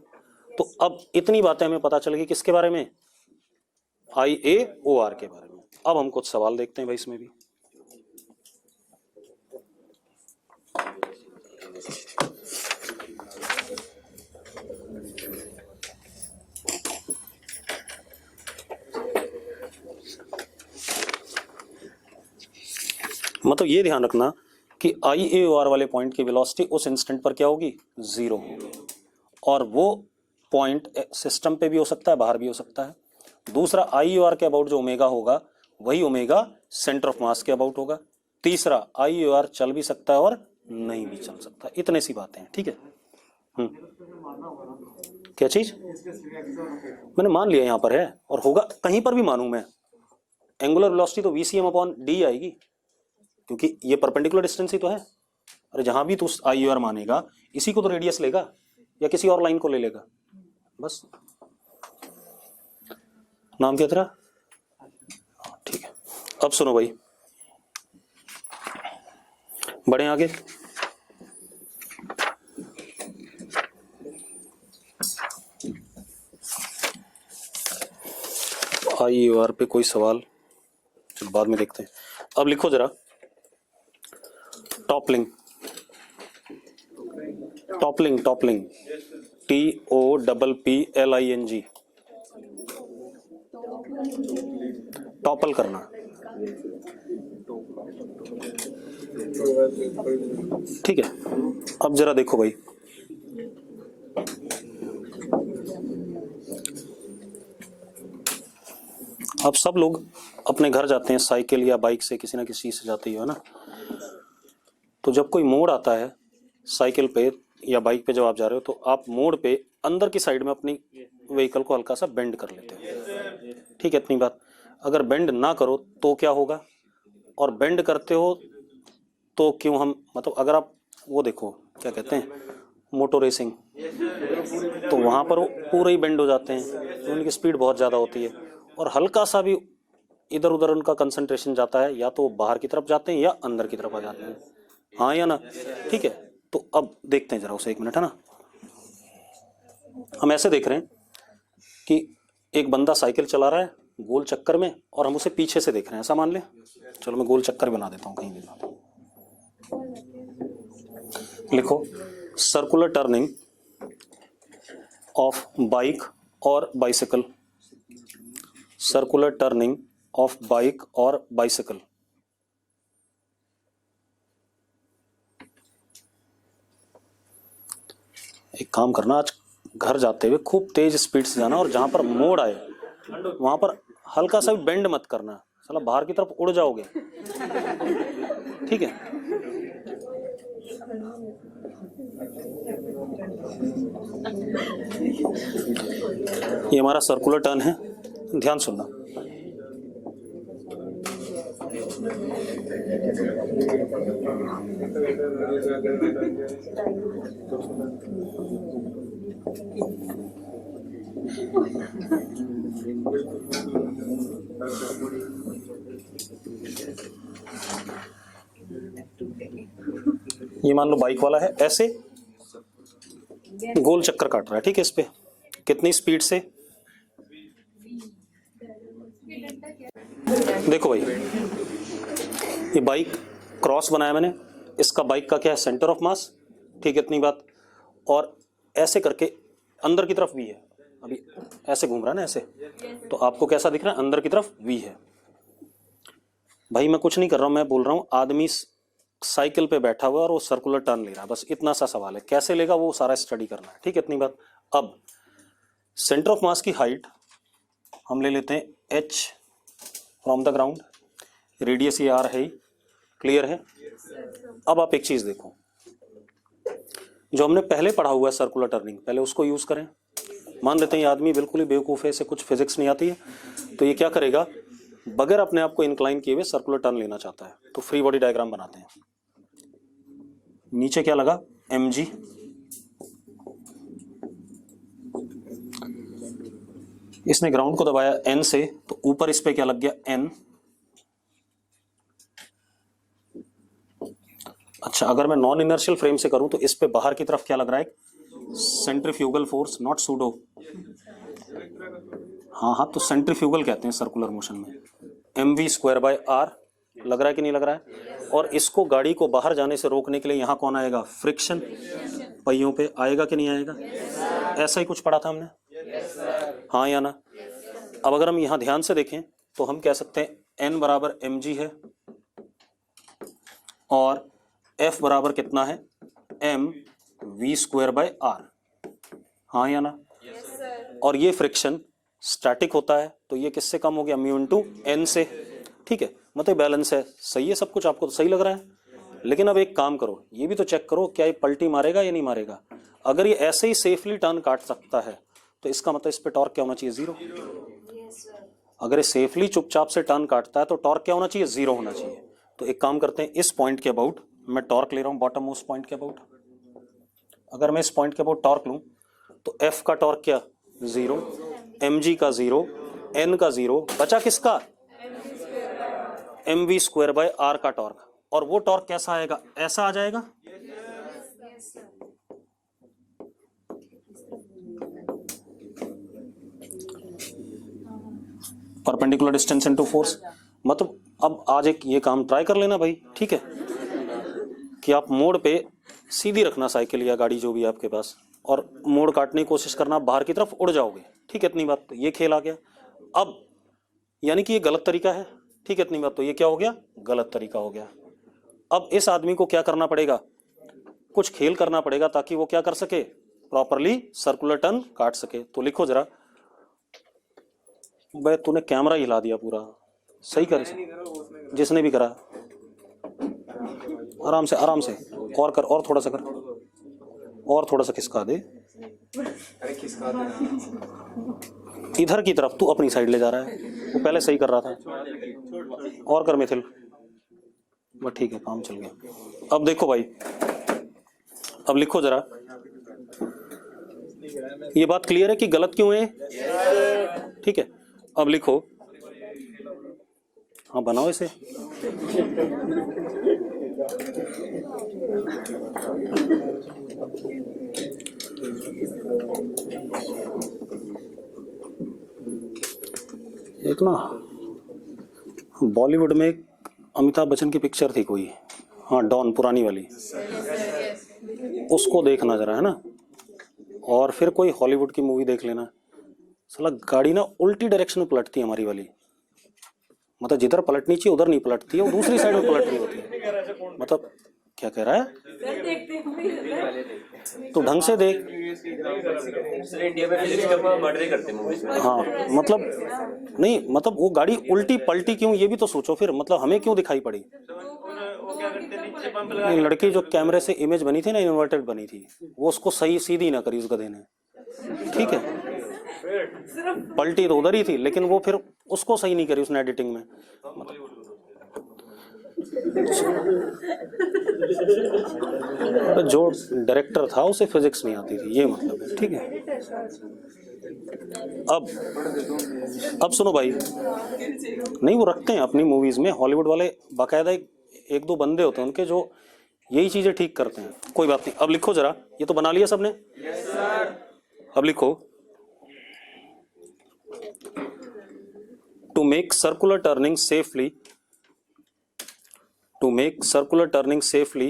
तो अब इतनी बातें हमें पता चल गई किसके बारे में, IAOR के बारे में। अब हम कुछ सवाल देखते हैं भाई इसमें भी। मतलब ये ध्यान रखना कि IAOR वाले पॉइंट की वेलोसिटी उस इंस्टेंट पर क्या होगी, 0 होगी। और वो पॉइंट सिस्टम पे भी हो सकता है, बाहर भी हो सकता है। दूसरा, IAOR के अबाउट जो ओमेगा होगा वही ओमेगा सेंटर ऑफ मास के अबाउट होगा। तीसरा, IAOR चल भी सकता है और नहीं भी चल सकता। इतने सी बातें हैं, ठीक है। क्या चीज, मैंने मान लिया यहां पर है, और होगा कहीं पर भी मानूं मैं, एंगुलर वेलोसिटी तो VCM अपॉन D आएगी, क्योंकि ये परपेंडिकुलर डिस्टेंस ही तो है। अरे जहां भी तू IUR मानेगा, इसी को तो रेडियस लेगा या किसी और लाइन को ले लेगा, बस। नाम क्या तेरा? ठीक है, अब सुनो भाई, बढ़े आगे। IUR पे कोई सवाल, चलो बाद में देखते हैं। अब लिखो जरा, toppling, toppling, toppling, TOPPLING, topple करना। ठीक है, अब जरा देखो भाई, अब सब लोग अपने घर जाते हैं साइकिल या बाइक से, किसी ना किसी चीज से जाते ही हो ना। तो जब कोई मोड़ आता है साइकिल पे या बाइक पे, जब आप जा रहे हो तो आप मोड़ पे अंदर की साइड में अपनी व्हीकल को हल्का सा बेंड कर लेते हो। ठीक है, इतनी बात। अगर बेंड ना करो तो क्या होगा, और बेंड करते हो तो क्यों हम, मतलब अगर आप वो देखो क्या कहते हैं, मोटो रेसिंग, तो वहां पर वो पूरे ही बेंड हो जाते हैं, तो उनकी स्पीड बहुत ज्यादा होती है, और हल्का सा भी इधर उधर उनका कंसंट्रेशन जाता है, या तो बाहर की तरफ जाते हैं या अंदर की तरफ आ जाते हैं, हाँ या ना। ठीक है, तो अब देखते हैं जरा उसे, एक मिनट, है ना। हम ऐसे देख रहे हैं कि एक बंदा साइकिल चला रहा है गोल चक्कर में, और हम उसे पीछे से देख रहे हैं, ऐसा मान ले। चलो मैं गोल चक्कर बना देता हूँ, कहीं भी बना। लिखो, सर्कुलर टर्निंग ऑफ बाइक और bicycle, circular turning of bike और बाइसिकल। एक काम करना, आज घर जाते हुए खूब तेज स्पीड से जाना, और जहां पर मोड़ आए वहां पर हल्का सा भी बेंड मत करना, साला बाहर की तरफ उड़ जाओगे। ठीक है, ये हमारा सर्कुलर टर्न है, ध्यान सुनना। ये मान लो बाइक वाला है, ऐसे गोल चक्कर काट रहा है, ठीक है। इस पे कितनी स्पीड से, देखो भाई ये बाइक क्रॉस बनाया मैंने, इसका बाइक का क्या है, सेंटर ऑफ मास, ठीक है, इतनी बात। और ऐसे करके अंदर की तरफ वी है, अभी ऐसे घूम रहा है ना ऐसे, तो आपको कैसा दिख रहा है, अंदर की तरफ वी है। भाई मैं कुछ नहीं कर रहा हूं, मैं बोल रहा हूं आदमी साइकिल पे बैठा हुआ और वो सर्कुलर टर्न ले रहा है, बस इतना सा सवाल है, कैसे लेगा वो सारा स्टडी करना है, ठीक है, इतनी बात। अब सेंटर ऑफ मास की हाइट हम ले लेते हैं h from the ground, radius ये r है ही, क्लियर है। अब आप एक चीज देखो, जो हमने पहले पढ़ा हुआ है सर्कुलर टर्निंग, पहले उसको यूज करें। मान लेते हैं ये आदमी बिल्कुल ही बेवकूफ है, इसे कुछ फिजिक्स नहीं आती है, तो ये क्या करेगा, बगैर अपने आप को इंक्लाइन किए हुए सर्कुलर टर्न लेना चाहता है। तो फ्री बॉडी डायग्राम बनाते हैं। नीचे क्या लगा, mg, इसने ग्राउंड को दबाया n से, तो ऊपर इस पे क्या लग गया, n। अच्छा, अगर मैं नॉन इनर्शियल फ्रेम से करूं तो इस पे बाहर की तरफ क्या लग रहा है, सेंट्रीफ्यूगल फोर्स, नॉट सूडो। हाँ, तो सेंट्रीफ्यूगल कहते हैं सर्कुलर मोशन में। mv स्क्वायर बाय r लग रहा है कि नहीं लग रहा है। और इसको गाड़ी को बाहर जाने से रोकने के लिए यहाँ कौन आएगा, फ्रिक्शन, पहियों पे आएगा कि नहीं आएगा। ऐसा ही कुछ पढ़ा था हमने, हाँ या ना। अब अगर हम यहाँ ध्यान से देखें तो हम कह सकते हैं n बराबर mg है और f बराबर कितना है, m v square bye r, हाँ या ना। और ये फ्रिक्शन स्टैटिक होता है, तो ये किससे कम हो गया, म्यू इंटू n से, ठीक है, मतलब बैलेंस है। सही है सब कुछ, आपको तो सही लग रहा है। लेकिन अब एक काम करो, ये भी तो चेक करो क्या ये पलटी मारेगा या नहीं मारेगा। अगर ये ऐसे ही सेफली टर्न काट सकता है तो इसका मतलब इस पे टॉर्क क्या होना चाहिए, जीरो। अगर ये सेफली चुपचाप से टर्न काटता है तो टॉर्क क्या होना चाहिए, जीरो होना चाहिए। तो एक काम करते हैं, इस पॉइंट के अबाउट मैं टॉर्क ले रहा हूँ, बॉटम मोस्ट पॉइंट के अबाउट। अगर मैं इस पॉइंट के अबाउट टॉर्क लूँ तो f का टॉर्क क्या, जीरो, mg का जीरो, n का जीरो, बचा किसका, mv स्क्वायर बाय r का टॉर्क। और वो टॉर्क कैसा आएगा, ऐसा आ जाएगा। Perpendicular distance into force. मतलब अब आज एक ये काम ट्राई कर लेना भाई, ठीक है, कि आप मोड़ पे सीधी रखना साइकिल या गाड़ी जो भी है आपके पास, और मोड़ काटने की कोशिश करना, बाहर की तरफ उड़ जाओगे, ठीक है, इतनी बात। तो ये खेल आ गया। अब यानी कि ये गलत तरीका है, ठीक है, इतनी बात। तो ये क्या हो गया, गलत तरीका हो गया। अब इस आदमी को क्या करना पड़ेगा, कुछ खेल करना पड़ेगा ताकि वो क्या कर सके, प्रॉपरली सर्कुलर टर्न काट सके। तो लिखो जरा, भाई तूने कैमरा हिला दिया पूरा, सही कर, जिसने भी करा, आराम से आराम से, और कर, और थोड़ा सा कर, और थोड़ा सा खिसका दे, इधर की तरफ, तू अपनी साइड ले जा रहा है, वो पहले सही कर रहा था। और कर मिथिल, बस ठीक है, काम चल गया। अब देखो भाई, अब लिखो जरा, ये बात क्लियर है कि गलत क्यों है, ठीक है। अब लिखो, हाँ बनाओ इसे, एक ना बॉलीवुड में अमिताभ बच्चन की पिक्चर थी कोई, हाँ डॉन, पुरानी वाली, उसको देखना जरा, है ना। और फिर कोई हॉलीवुड की मूवी देख लेना। साला गाड़ी ना उल्टी डायरेक्शन में पलटती है हमारी वाली, मतलब जिधर पलटनी चाहिए उधर नहीं पलटती है, वो दूसरी साइड में पलट रही होती है। मतलब क्या कह रहा है, तो ढंग से देख। सर इंडिया में फिजिक्स का मर्डर ही करते हैं मूवीज में। हाँ मतलब नहीं, मतलब वो गाड़ी उल्टी पलटी क्यों, ये भी तो सोचो फिर, मतलब हमें क्यों दिखाई पड़ी। वो क्या करते हैं, नीचे पंप लगा नहीं, लड़की जो कैमरे से इमेज बनी थी ना, इन्वर्टेड बनी थी, वो उसको सही सीधी ना करी उस गधे ने, ठीक है। पलटी तो उधर ही थी, लेकिन वो फिर उसको सही नहीं करी उसने एडिटिंग में। तो जो डायरेक्टर था उसे फिजिक्स नहीं आती थी, ये मतलब है, ठीक है। अब सुनो भाई, नहीं वो रखते हैं अपनी मूवीज में हॉलीवुड वाले, बाकायदा एक दो बंदे होते हैं उनके जो यही चीजें ठीक करते हैं। कोई बात नहीं, अब लिखो जरा, ये तो बना लिया सबने। अब लिखो, to make circular turning safely, to make circular turning safely,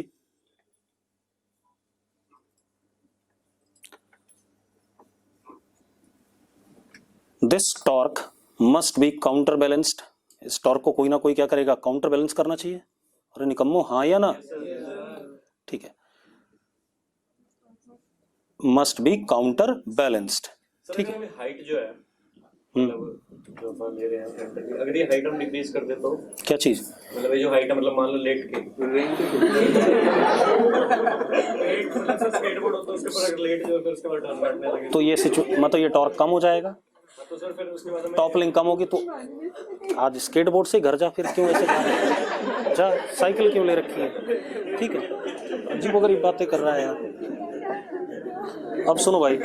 this torque must be counterbalanced। इस टॉर्क को कोई ना कोई क्या करेगा, काउंटर बैलेंस करना चाहिए। अरे निकम्मो, हाँ या ना, ठीक है, must be counter balanced, ठीक है। हाइट जो है, मतलब जो अपन ले रहे हैं फ्रंट की, अगर ये हाइट हम डिक्रीज कर दे तो क्या चीज, मतलब ये जो हाइट है, मतलब मान लो लेट के स्केटबोर्ड होता है उसके ऊपर अगर लेट जो फिर उसके बाद टर्न काटने लगे तो ये मतलब ये टॉर्क कम हो जाएगा, तो सर फिर उसके बाद टॉप लिंक कम होगी। तो आज स्केटबोर्ड से घर जा, फिर क्यों ऐसे जा, साइकिल क्यों ले रखी है, ठीक है। अजीबोगरीब बातें कर रहा है यार। अब सुनो भाई,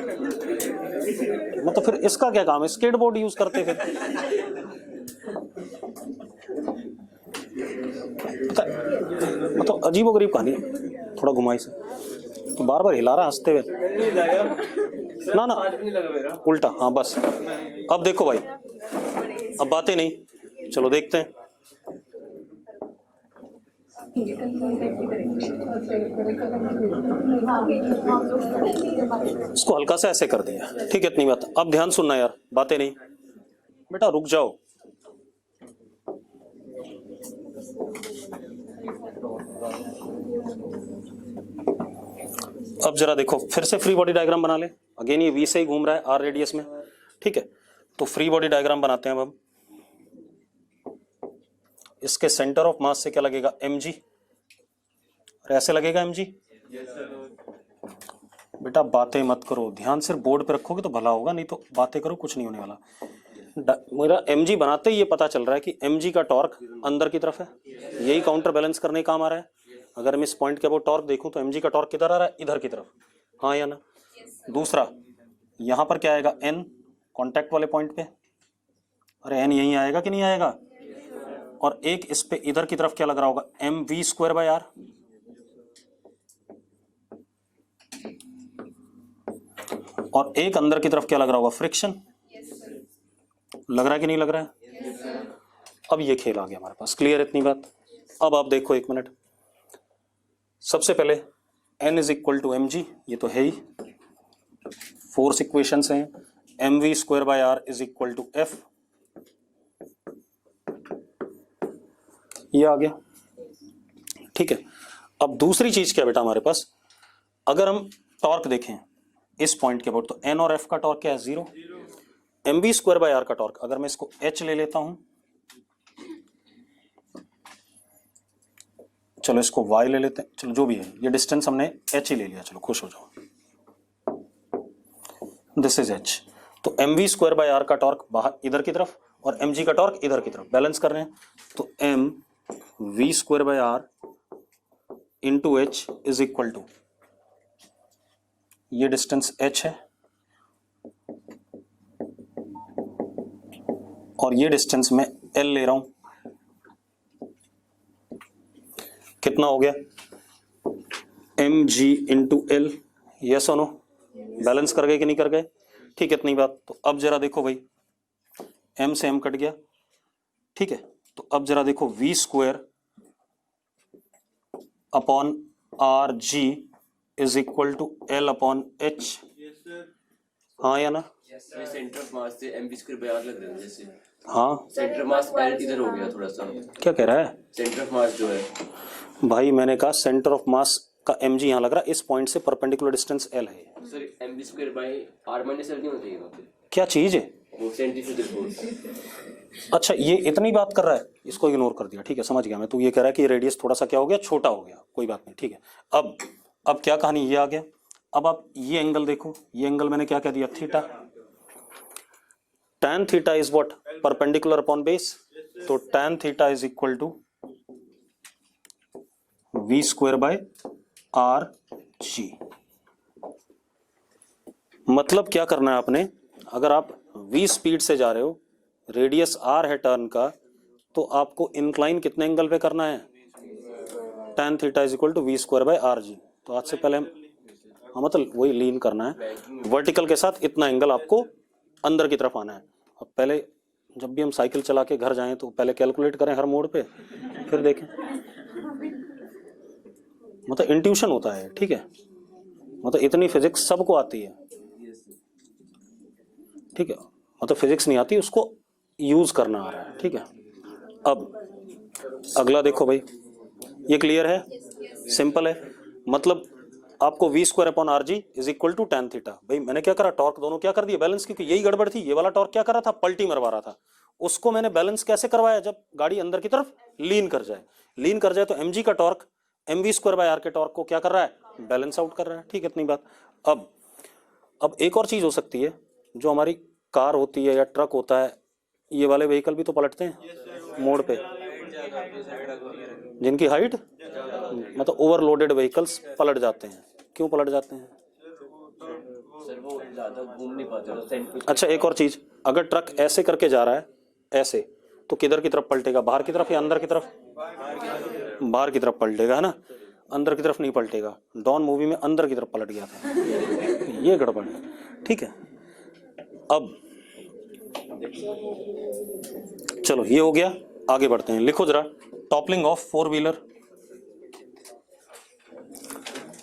मतलब फिर इसका क्या काम है, स्केटबोर्ड यूज करते फिर, मतलब अजीबोगरीब कहानी, थोड़ा घुमाई से, तो बार बार हिला रहा हंसते हुए, ना ना उल्टा, हाँ बस। अब देखो भाई, अब बातें नहीं, चलो देखते हैं। इसको हल्का सा ऐसे कर दिया, ठीक है, इतनी बात। अब ध्यान सुनना यार, बातें नहीं, बेटा रुक जाओ। अब जरा देखो, फिर से फ्री बॉडी डायग्राम बना ले। अगेन ये वी से ही घूम रहा है आर रेडियस में, ठीक है। तो फ्री बॉडी डायग्राम बनाते हैं अब हम। इसके सेंटर ऑफ मास से क्या लगेगा, mg, और ऐसे लगेगा mg। बेटा बातें मत करो, ध्यान सिर्फ बोर्ड पे रखोगे तो भला होगा, नहीं तो बातें करो कुछ नहीं होने वाला। मेरा mg बनाते ही ये पता चल रहा है कि mg का टॉर्क अंदर की तरफ है, यही काउंटर बैलेंस करने काम आ रहा है। अगर मैं इस पॉइंट के अबाउट टॉर्क देखूं तो mg का टॉर्क किधर आ रहा है, इधर की तरफ, हाँ या ना। दूसरा, यहां पर क्या आएगा, n, कॉन्टैक्ट वाले पॉइंट पे, अरे n यहीं आएगा कि नहीं आएगा। और एक इस पे इधर की तरफ क्या लग रहा होगा, mv²/r, और एक अंदर की तरफ क्या लग रहा होगा, फ्रिक्शन। लग रहा है कि नहीं लग रहा है। अब ये खेल आ गया हमारे पास, क्लियर इतनी बात। अब आप देखो एक मिनट, सबसे पहले n = mg, ये तो है ही, फोर्स इक्वेशंस हैं, mv²/r = F, ये आ गया, ठीक है। अब दूसरी चीज क्या बेटा हमारे पास, अगर हम टॉर्क देखें इस पॉइंट के अबाउट, तो n और f का टॉर्क क्या है, 0। mv²/r का टॉर्क, अगर मैं इसको h ले लेता हूं, चलो इसको y ले लेते हैं, चलो जो भी है, ये डिस्टेंस हमने h ही ले लिया, चलो खुश हो जाओ, दिस इज h। तो mv²/r का टॉर्क बाहर इधर की तरफ और mg का टॉर्क इधर की तरफ, बैलेंस कर रहे हैं। तो mv²/r into h is equal to, ये डिस्टेंस h है और ये डिस्टेंस मैं l ले रहा हूं, कितना हो गया, mg इंटू l, यस और नो, बैलेंस कर गए कि नहीं कर गए, ठीक है, इतनी बात। तो अब जरा देखो भाई, m से m कट गया, ठीक है। तो अब जरा देखो, v² upon r g is equal to l upon h, हाँ या ना। सेंटर ऑफ मास से mv²/r लग रहा है जैसे, हाँ सेंटर मास l इधर हो गया थोड़ा सा, क्या कह रहा है सेंटर ऑफ मास जो है, भाई, मैंने कहा सेंटर ऑफ मास का mg यहाँ लग रहा है, इस पॉइंट से परपेंडिकुलर डिस्टेंस l है। Sir mv square bye r minus l नहीं होना चाहिए वहाँ पे, क्या चीज है? वो सेंट्रीफ्यूगल फोर्स। अच्छा ये इतनी बात कर रहा है, इसको इग्नोर कर दिया, ठीक है समझ गया मैं। तू ये कह रहा है कि रेडियस थोड़ा सा क्या हो गया, छोटा हो गया, कोई बात नहीं, ठीक है। अब क्या कहानी, ये आ गया। अब आप ये एंगल देखो, ये एंगल मैंने क्या कह दिया, theta. tan theta is what, perpendicular upon base, तो tan theta is equal to v square by r g. मतलब क्या करना है आपने, अगर आप v स्पीड से जा रहे हो, रेडियस r है टर्न का, तो आपको इंक्लाइन कितने एंगल पे करना है, tan theta is equal to v square by r g. तो आज से पहले हाँ मतलब वही लीन करना है, वर्टिकल के साथ इतना एंगल आपको अंदर की तरफ आना है। अब पहले जब भी हम साइकिल चला के घर जाएं तो पहले कैलकुलेट करें हर मोड़ पे, फिर देखें, मतलब इंट्यूशन होता है, ठीक है। मतलब इतनी फिजिक्स सबको आती है, ठीक है, मतलब फिजिक्स नहीं आती, उसको यूज करना आ रहा है, ठीक है। अब अगला देखो भाई, ये क्लियर है, सिंपल है। मतलब आपको v square upon r g is equal to tan theta. भाई मैंने क्या करा, टॉर्क दोनों क्या कर दिया बैलेंस, क्योंकि यही गड़बड़ थी। ये वाला टॉर्क क्या कर रहा था, पलटी मरवा रहा था, उसको मैंने बैलेंस कैसे करवाया, जब गाड़ी अंदर की तरफ लीन कर जाए। लीन कर जाए तो mg का torque mv square by r के टॉर्क को क्या कर रहा है, बैलेंस आउट कर रहा है, ठीक है, इतनी बात। अब एक और चीज हो सकती है, जो हमारी कार होती है या ट्रक होता है, ये वाले व्हीकल भी तो पलटते हैं मोड़ पे, जिनकी हाइट मतलब ओवरलोडेड व्हीकल्स पलट जाते हैं। क्यों पलट जाते हैं? सर वो ज्यादा घूम नहीं पाते तो सेंट्रीफ्यूगल। अच्छा एक और चीज, अगर ट्रक ऐसे करके जा रहा है ऐसे, तो किधर की तरफ पलटेगा, बाहर की तरफ या अंदर की तरफ? बाहर की तरफ पलटेगा, है ना, अंदर की तरफ नहीं पलटेगा। डॉन मूवी में अंदर की तरफ पलट गया था, ये गड़बड़ है, ठीक है। अब चलो ये हो गया, आगे बढ़ते हैं। लिखो जरा, toppling of four wheeler,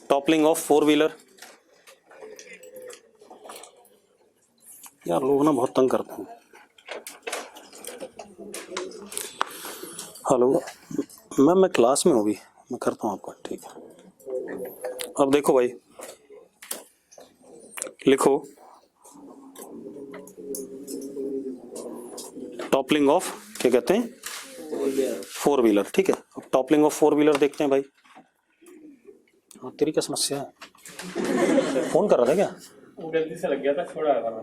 toppling of four wheeler. यार लोग ना बहुत तंग करते हैं। हेलो मैम, मैं क्लास में हूँ अभी, मैं करता हूँ आपको, ठीक है। अब देखो भाई, लिखो टॉपलिंग ऑफ, क्या कहते हैं, फोर व्हीलर, ठीक है। अब टॉपलिंग ऑफ फोर व्हीलर देखते हैं भाई। हाँ तेरी क्या समस्या है, फोन कर रहा था क्या? वो गलती से लग गया था, छोड़ा है वाला।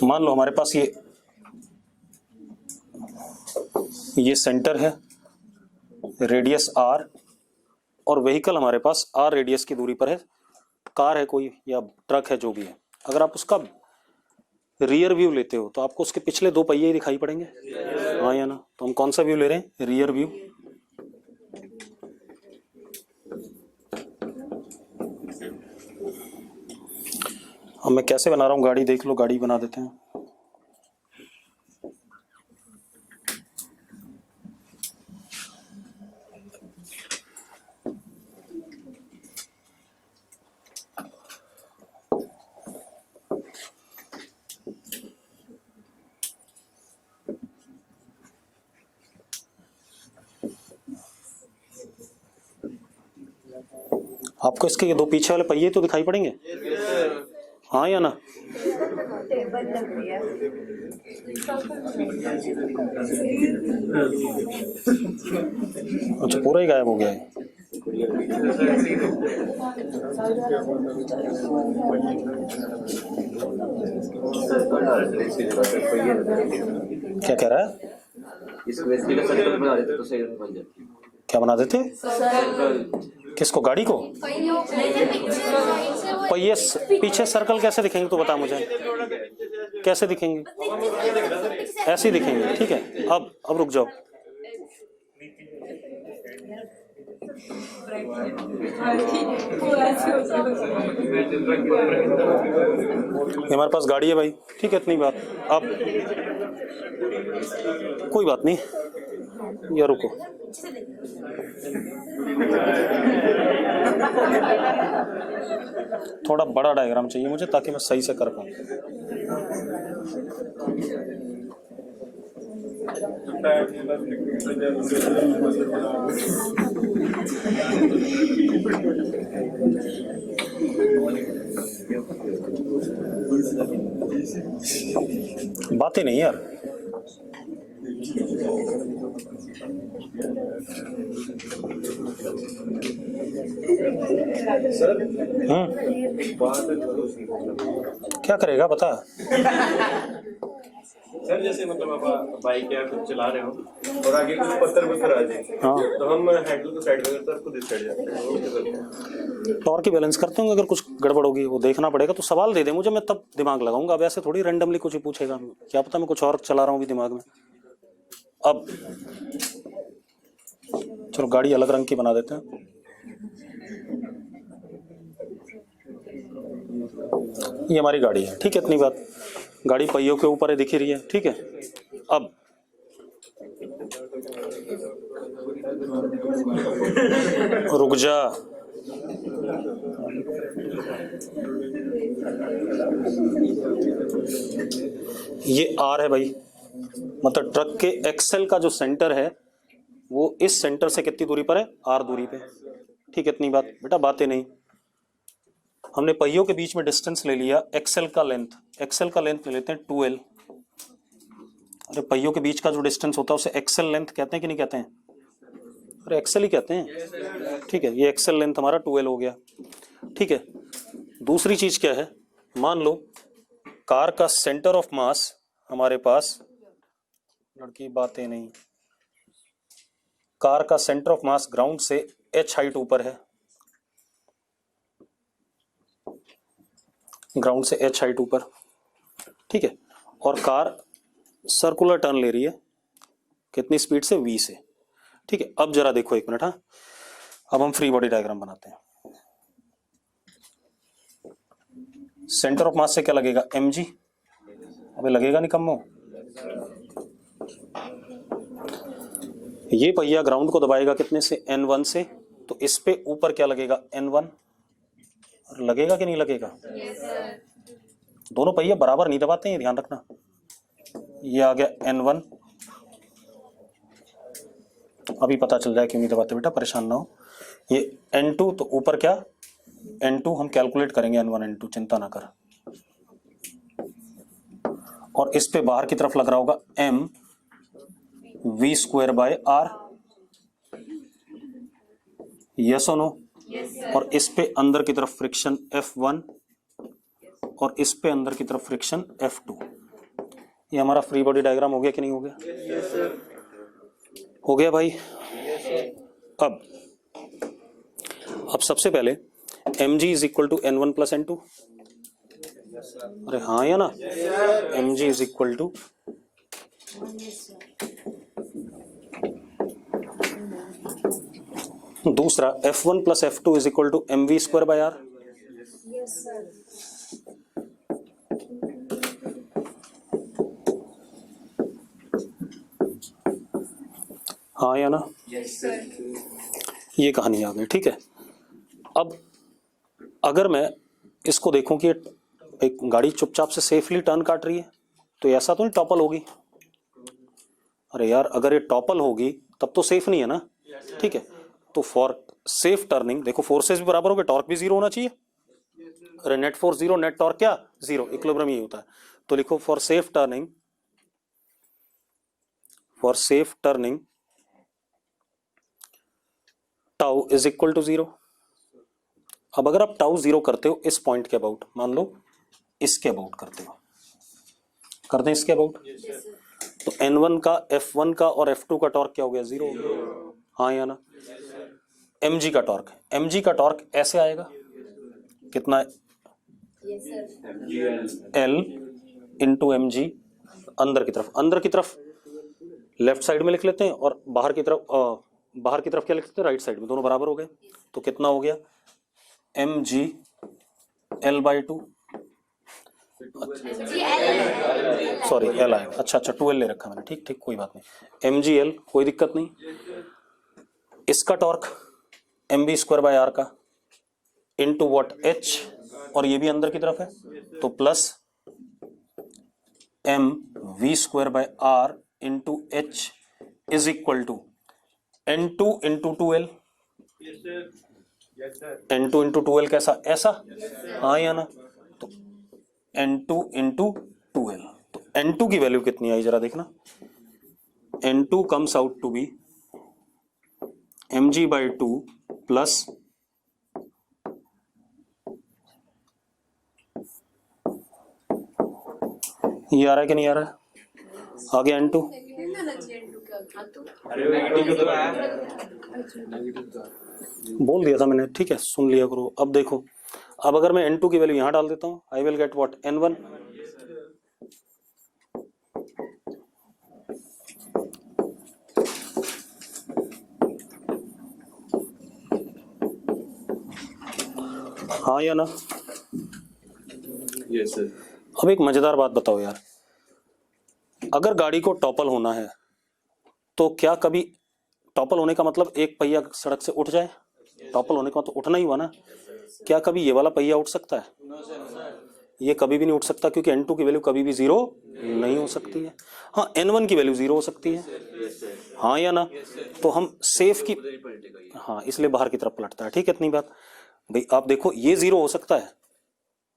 मान लो हमारे पास ये सेंटर है, रेडियस r, और व्हीकल हमारे पास r रेडियस की दूरी पर है, कार है कोई या ट्रक है जो भी है। अगर आप उसका रियर व्यू लेते हो तो आपको उसके पिछले दो पहिए ही दिखाई पड़ेंगे, हाँ या ना? तो हम कौन सा व्यू ले रहे हैं, रियर व्यू। अब मैं कैसे बना रहा हूँ गाड़ी, देख लो, गाड़ी बना देते हैं। आपको इसके ये दो पीछे वाले पहिए तो दिखाई पड़ेंगे, हाँ या ना? अच्छा पूरा ही गायब हो गया है। क्या कह रहा है? इसको वैसे ही सर्कल बना देते तो सही बन जाती। क्या बना देते? किसको, गाड़ी को? पहिए पीछे सर्कल कैसे दिखेंगे तो बता मुझे, कैसे दिखेंगे? ऐसे ही दिखेंगे, ठीक है। अब रुक जाओ, हमारे पास गाड़ी है भाई, ठीक है, इतनी बात। अब कोई बात नहीं, या रुको, थोड़ा बड़ा डायग्राम चाहिए मुझे ताकि मैं सही से कर पाऊँ। बातें नहीं यार। क्या करेगा बता। सर जैसे मतलब आप बाइक या कुछ चला रहे हो और आगे कुछ पत्थर वत्थर आ जाए, हाँ, तो हम हैंडल को साइड में करते हैं, खुद इस साइड जाते हैं, वो क्या करते हैं? टॉर्क की बैलेंस करते होंगे, अगर कुछ गड़बड़ होगी वो देखना पड़ेगा। तो सवाल दे दे मुझे, मैं तब दिमाग लगाऊंगा। अब ऐसे थोड़ी रैंडमली कुछ ही पूछेगा, क्या पता मैं कुछ और चला रहा हूँ अभी दिमाग में। अब चलो गाड़ी अलग रंग की बना देते हैं। ये हमारी गाड़ी है, ठीक है, इतनी बात। गाड़ी पहियों के ऊपर है, दिख ही रही है, ठीक है। अब रुक जा, ये आर है भाई, मतलब ट्रक के एक्सेल का जो सेंटर है वो इस सेंटर से कितनी दूरी पर है, आर दूरी पे, ठीक है, इतनी बात। बेटा बातें नहीं, हमने पहियों के बीच में डिस्टेंस ले लिया, एक्सेल का लेंथ, एक्सेल का लेंथ ले लेते हैं 2l। अरे पहियों के बीच का जो डिस्टेंस होता है उसे एक्सेल लेंथ कहते हैं कि नहीं कहते हैं? अरे एक्सेल ही कहते हैं, ठीक है। ये एक्सेल लेंथ हमारा 2l हो गया, ठीक है। दूसरी चीज क्या है, मान लो कार का सेंटर ऑफ मास हमारे पास, लड़की बातें नहीं, कार का सेंटर ऑफ मास ग्राउंड से h हाइट ऊपर है, ग्राउंड से h हाइट ऊपर, ठीक है। और कार सर्कुलर टर्न ले रही है, कितनी स्पीड से, v से, ठीक है। अब जरा देखो एक मिनट, हाँ, अब हम फ्री बॉडी डायग्राम बनाते हैं। सेंटर ऑफ मास से क्या लगेगा, mg। अबे लगेगा नहीं कम्मो, ये पहिया ग्राउंड को दबाएगा कितने से, n1 से, तो इस पे ऊपर क्या लगेगा, n1। और लगेगा कि नहीं लगेगा? दोनों पहिया बराबर नहीं दबाते हैं, ध्यान रखना। ये आ गया n1, अभी पता चल जाए क्यों नहीं दबाते, बेटा परेशान ना हो। ये n2, तो ऊपर क्या, n2 हम कैलकुलेट करेंगे, n1 n2, चिंता ना कर। और इस पे बाहर की तरफ लग रहा होगा m v²/r, यस और नो। और इस पे अंदर की तरफ फ्रिक्शन F1 और इस पे अंदर की तरफ फ्रिक्शन F2। ये हमारा फ्री बॉडी डायग्राम हो गया कि नहीं हो गया? हो गया भाई। अब सबसे पहले mg is equal to n1 plus n2। अरे हाँ या ना, mg इज इक्वल टू, दूसरा F1 plus F2 is equal to mv²/r। हाँ या ना, ये कहानी आ गई, ठीक है। अब अगर मैं इसको देखूं कि एक गाड़ी चुपचाप से सेफली टर्न काट रही है, तो ऐसा तो नहीं टॉपल होगी। अरे यार अगर ये टॉपल होगी तब तो सेफ नहीं है ना, ठीक है। तो फॉर सेफ टर्निंग देखो, फोर्सेस भी बराबर हो गए, टॉर्क भी जीरो होना चाहिए। अरे net force zero, net torque क्या, जीरो, इक्विलिब्रियम यही होता है। तो लिखो for safe turning, for safe turning tau is equal to zero. अब अगर आप टाउ जीरो करते हो इस पॉइंट के अबाउट, मान लो इसके अबाउट करते हो, करते हैं इसके अबाउट, तो n1 का, f1 का और f2 का टॉर्क क्या हो गया, जीरो। हाँ या ना। mg का टॉर्क, mg का टॉर्क ऐसे आएगा, कितना है, L इंटू mg, अंदर की तरफ, अंदर की तरफ लेफ्ट साइड में लिख लेते हैं और बाहर की तरफ क्या लिख लेते हैं, राइट साइड में, दोनों बराबर हो गए। तो कितना हो गया, mg L/2, सॉरी L आएगा, अच्छा 2L ले रखा मैंने, ठीक कोई बात नहीं, mg L, कोई दिक्कत नहीं। इसका टॉर्क mv²/r का इंटू वॉट h, और ये भी अंदर की तरफ है तो plus M V square by R into H is equal to N2 into 2L। N2 into 2L कैसा, ऐसा, हाँ या ना? तो N2 इंटू 2L, तो N2 की वैल्यू कितनी आई जरा देखना। N2 comes out to be mg/2 plus ये आ रहा है कि नहीं आ रहा है? आ गया N2। बोल दिया था मैंने, ठीक है, सुन लिया करो। अब देखो, अब अगर मैं N2 की वैल्यू यहां डाल देता हूं, I will get what, N1। हाँ या ना? Yes sir. अब एक मजेदार बात बताओ यार, अगर गाड़ी को टॉपल होना है तो क्या कभी टॉपल होने का मतलब एक पहिया सड़क से उठ जाए? टॉपल होने का तो उठना ही हुआ ना। क्या कभी ये वाला पहिया उठ सकता है? ये कभी भी नहीं उठ सकता, क्योंकि N2 की वैल्यू कभी भी जीरो नहीं हो सकती है। हाँ, N1 की वैल्यू जीरो हो सकती है, हाँ या ना? तो हम सेफ की, हाँ, इसलिए बाहर की तरफ पलटता है, ठीक है, इतनी बात। भाई आप देखो, ये जीरो हो सकता है,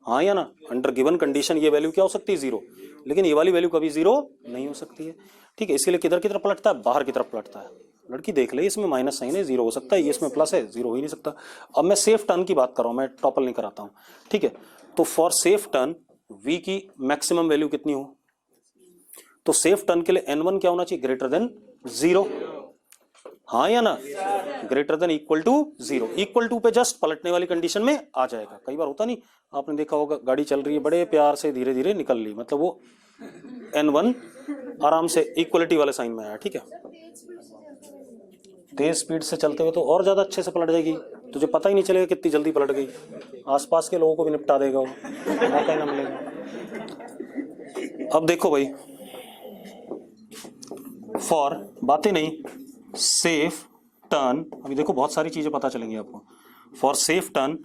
हाँ या ना? अंडर गिवन कंडीशन ये वैल्यू क्या हो सकती है, जीरो, लेकिन ये वाली वैल्यू कभी जीरो नहीं हो सकती है, ठीक है। इसलिए किधर की तरफ पलटता है, बाहर की तरफ पलटता है। लड़की देख ले, इसमें माइनस साइन है, जीरो हो सकता है, ये इसमें प्लस है, जीरो हो ही नहीं सकता। अब मैं सेफ टर्न की बात कर रहा हूं, मैं टॉपल नहीं कराता हूं, ठीक है। तो फॉर सेफ टर्न v की मैक्सिमम वैल्यू कितनी हो? तो सेफ टर्न के लिए N1 क्या होना चाहिए, ग्रेटर देन 0, हाँ या ना? Greater than equal to 0, equal to पे जस्ट पलटने वाली कंडीशन में आ जाएगा। कई बार होता नहीं, आपने देखा होगा, गाड़ी चल रही है, बड़े प्यार से धीरे धीरे निकल ली, मतलब वो N1 आराम से इक्वलिटी वाले साइन में आया, ठीक है। तेज स्पीड से चलते हुए तो और ज्यादा अच्छे से पलट जाएगी, तुझे पता ही नहीं चलेगा कितनी जल्दी पलट गई, आसपास के लोगों को भी निपटा देगा वो, मौका ही ना मिलेगा। अब देखो भाई, फॉर बातें नहीं, सेफ टर्न, अभी देखो बहुत सारी चीजें पता चलेंगी आपको। For safe turn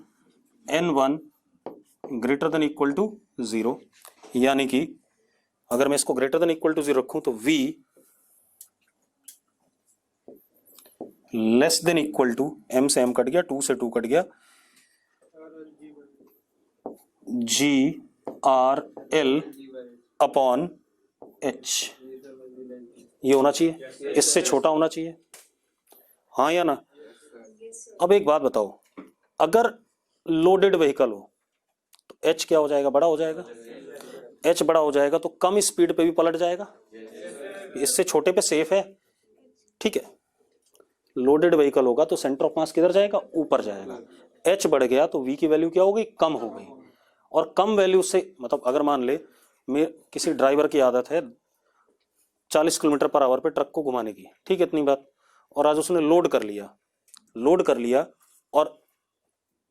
N1 greater than equal to 0, यानी कि अगर मैं इसको ग्रेटर देन इक्वल टू 0 रखूं तो V less than equal to, M से M कट गया, 2 से 2 कट गया, GRL अपॉन H, ये होना चाहिए, इससे छोटा होना चाहिए, हाँ या ना? अब एक बात बताओ, अगर लोडेड व्हीकल हो तो H क्या हो जाएगा, बड़ा हो जाएगा। H बड़ा हो जाएगा तो कम स्पीड पे भी पलट जाएगा, इससे छोटे पे सेफ है, ठीक है। लोडेड व्हीकल होगा तो सेंटर ऑफ मास किधर जाएगा, ऊपर जाएगा। H बढ़ गया तो V की वैल्यू क्या हो गई, कम हो गई। और कम वैल्यू से मतलब अगर मान ले किसी ड्राइवर की आदत है 40 किलोमीटर पर आवर पे ट्रक को घुमाने की, ठीक है, इतनी बात, और आज उसने लोड कर लिया और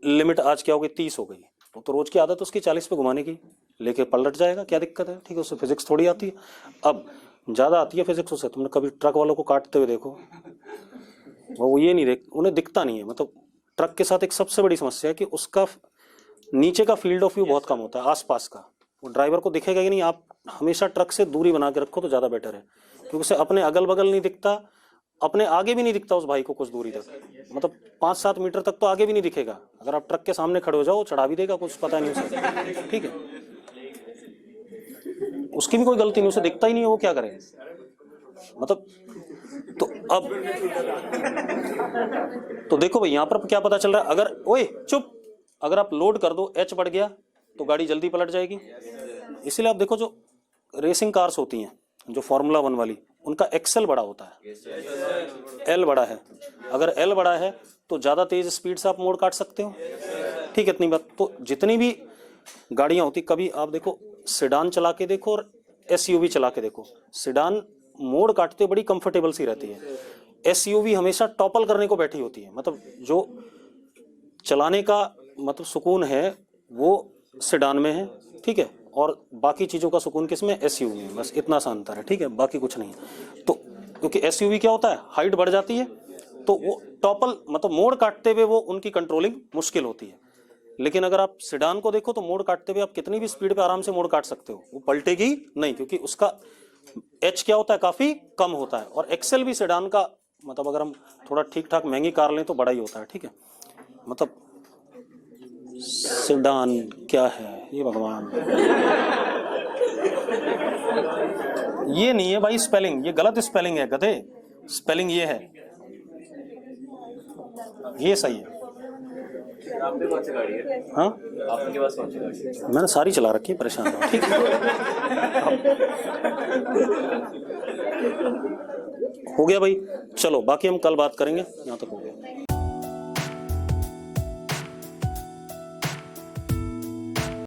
लिमिट आज क्या हो गई, 30 हो गई, तो रोज की आदत उसकी 40 पे घुमाने की, लेके पलट जाएगा, क्या दिक्कत है, ठीक है, उससे फिजिक्स थोड़ी आती है। अब ज्यादा आती है फिजिक्स उससे, तुमने कभी ट्रक वालों को काटते हुए देखो, वो ये नहीं उन्हें दिखता नहीं है। मतलब ट्रक के साथ एक सबसे बड़ी समस्या है कि उसका नीचे का फील्ड ऑफ व्यू बहुत कम होता है, आसपास का, वो ड्राइवर को दिखेगा कि नहीं। आप हमेशा ट्रक से दूरी बना के रखो तो ज्यादा बेटर है, क्योंकि उसे अपने अगल बगल नहीं दिखता, अपने आगे भी नहीं दिखता उस भाई को कुछ दूरी तक, मतलब 5-7 मीटर तक तो आगे भी नहीं दिखेगा। अगर आप ट्रक के सामने खड़े हो जाओ, चढ़ा भी देगा, कुछ पता नहीं उसे, ठीक है, उसकी भी कोई गलती नहीं, उसे दिखता ही नहीं है, वो क्या करे, मतलब। तो अब तो देखो भाई, यहां पर क्या पता चल रहा है, अगर ओए चुप, अगर आप लोड कर दो, H बढ़ गया तो गाड़ी जल्दी पलट जाएगी। इसीलिए आप देखो, जो रेसिंग कार्स होती हैं, जो फॉर्मूला 1 वाली, उनका एक्सेल बड़ा होता है, L बड़ा है। अगर L बड़ा है तो ज्यादा तेज स्पीड से आप मोड़ काट सकते हो, ठीक है, इतनी बात। तो जितनी भी गाड़ियां होती, कभी आप देखो सेडान चला के देखो और SUV चला के देखो, सेडान मोड़ काटते बड़ी कंफर्टेबल सी रहती है, SUV हमेशा टॉपल करने को बैठी होती है, मतलब जो चलाने का मतलब सुकून है वो सेडान में है, ठीक है, और बाकी चीजों का सुकून किसमें, SUV में, बस इतना सा अंतर है, ठीक है, बाकी कुछ नहीं। तो क्योंकि SUV क्या होता है, हाइट बढ़ जाती है, तो वो टॉपल मतलब मोड़ काटते हुए वो उनकी कंट्रोलिंग मुश्किल होती है। लेकिन अगर आप सेडान को देखो तो मोड़ काटते हुए आप कितनी भी स्पीड पे आराम से मोड़ काट सकते हो, वो पलटेगी नहीं, क्योंकि उसका एच क्या होता है, काफी कम होता है। और एक्सेल भी सेडान का, मतलब अगर हम थोड़ा ठीक ठाक महंगी कार लें तो बड़ा ही होता है, ठीक है। मतलब सेडान क्या है ये भगवान, ये नहीं है भाई स्पेलिंग, ये गलत स्पेलिंग है गधे, स्पेलिंग ये है, ये सही है। आपके कौन सी गाड़ी है? हाँ आपके पास कौन सी गाड़ी है? मैंने सारी चला रखी है, परेशान हो, ठीक है। हो गया भाई, चलो बाकी हम कल बात करेंगे, यहाँ तक हो गया।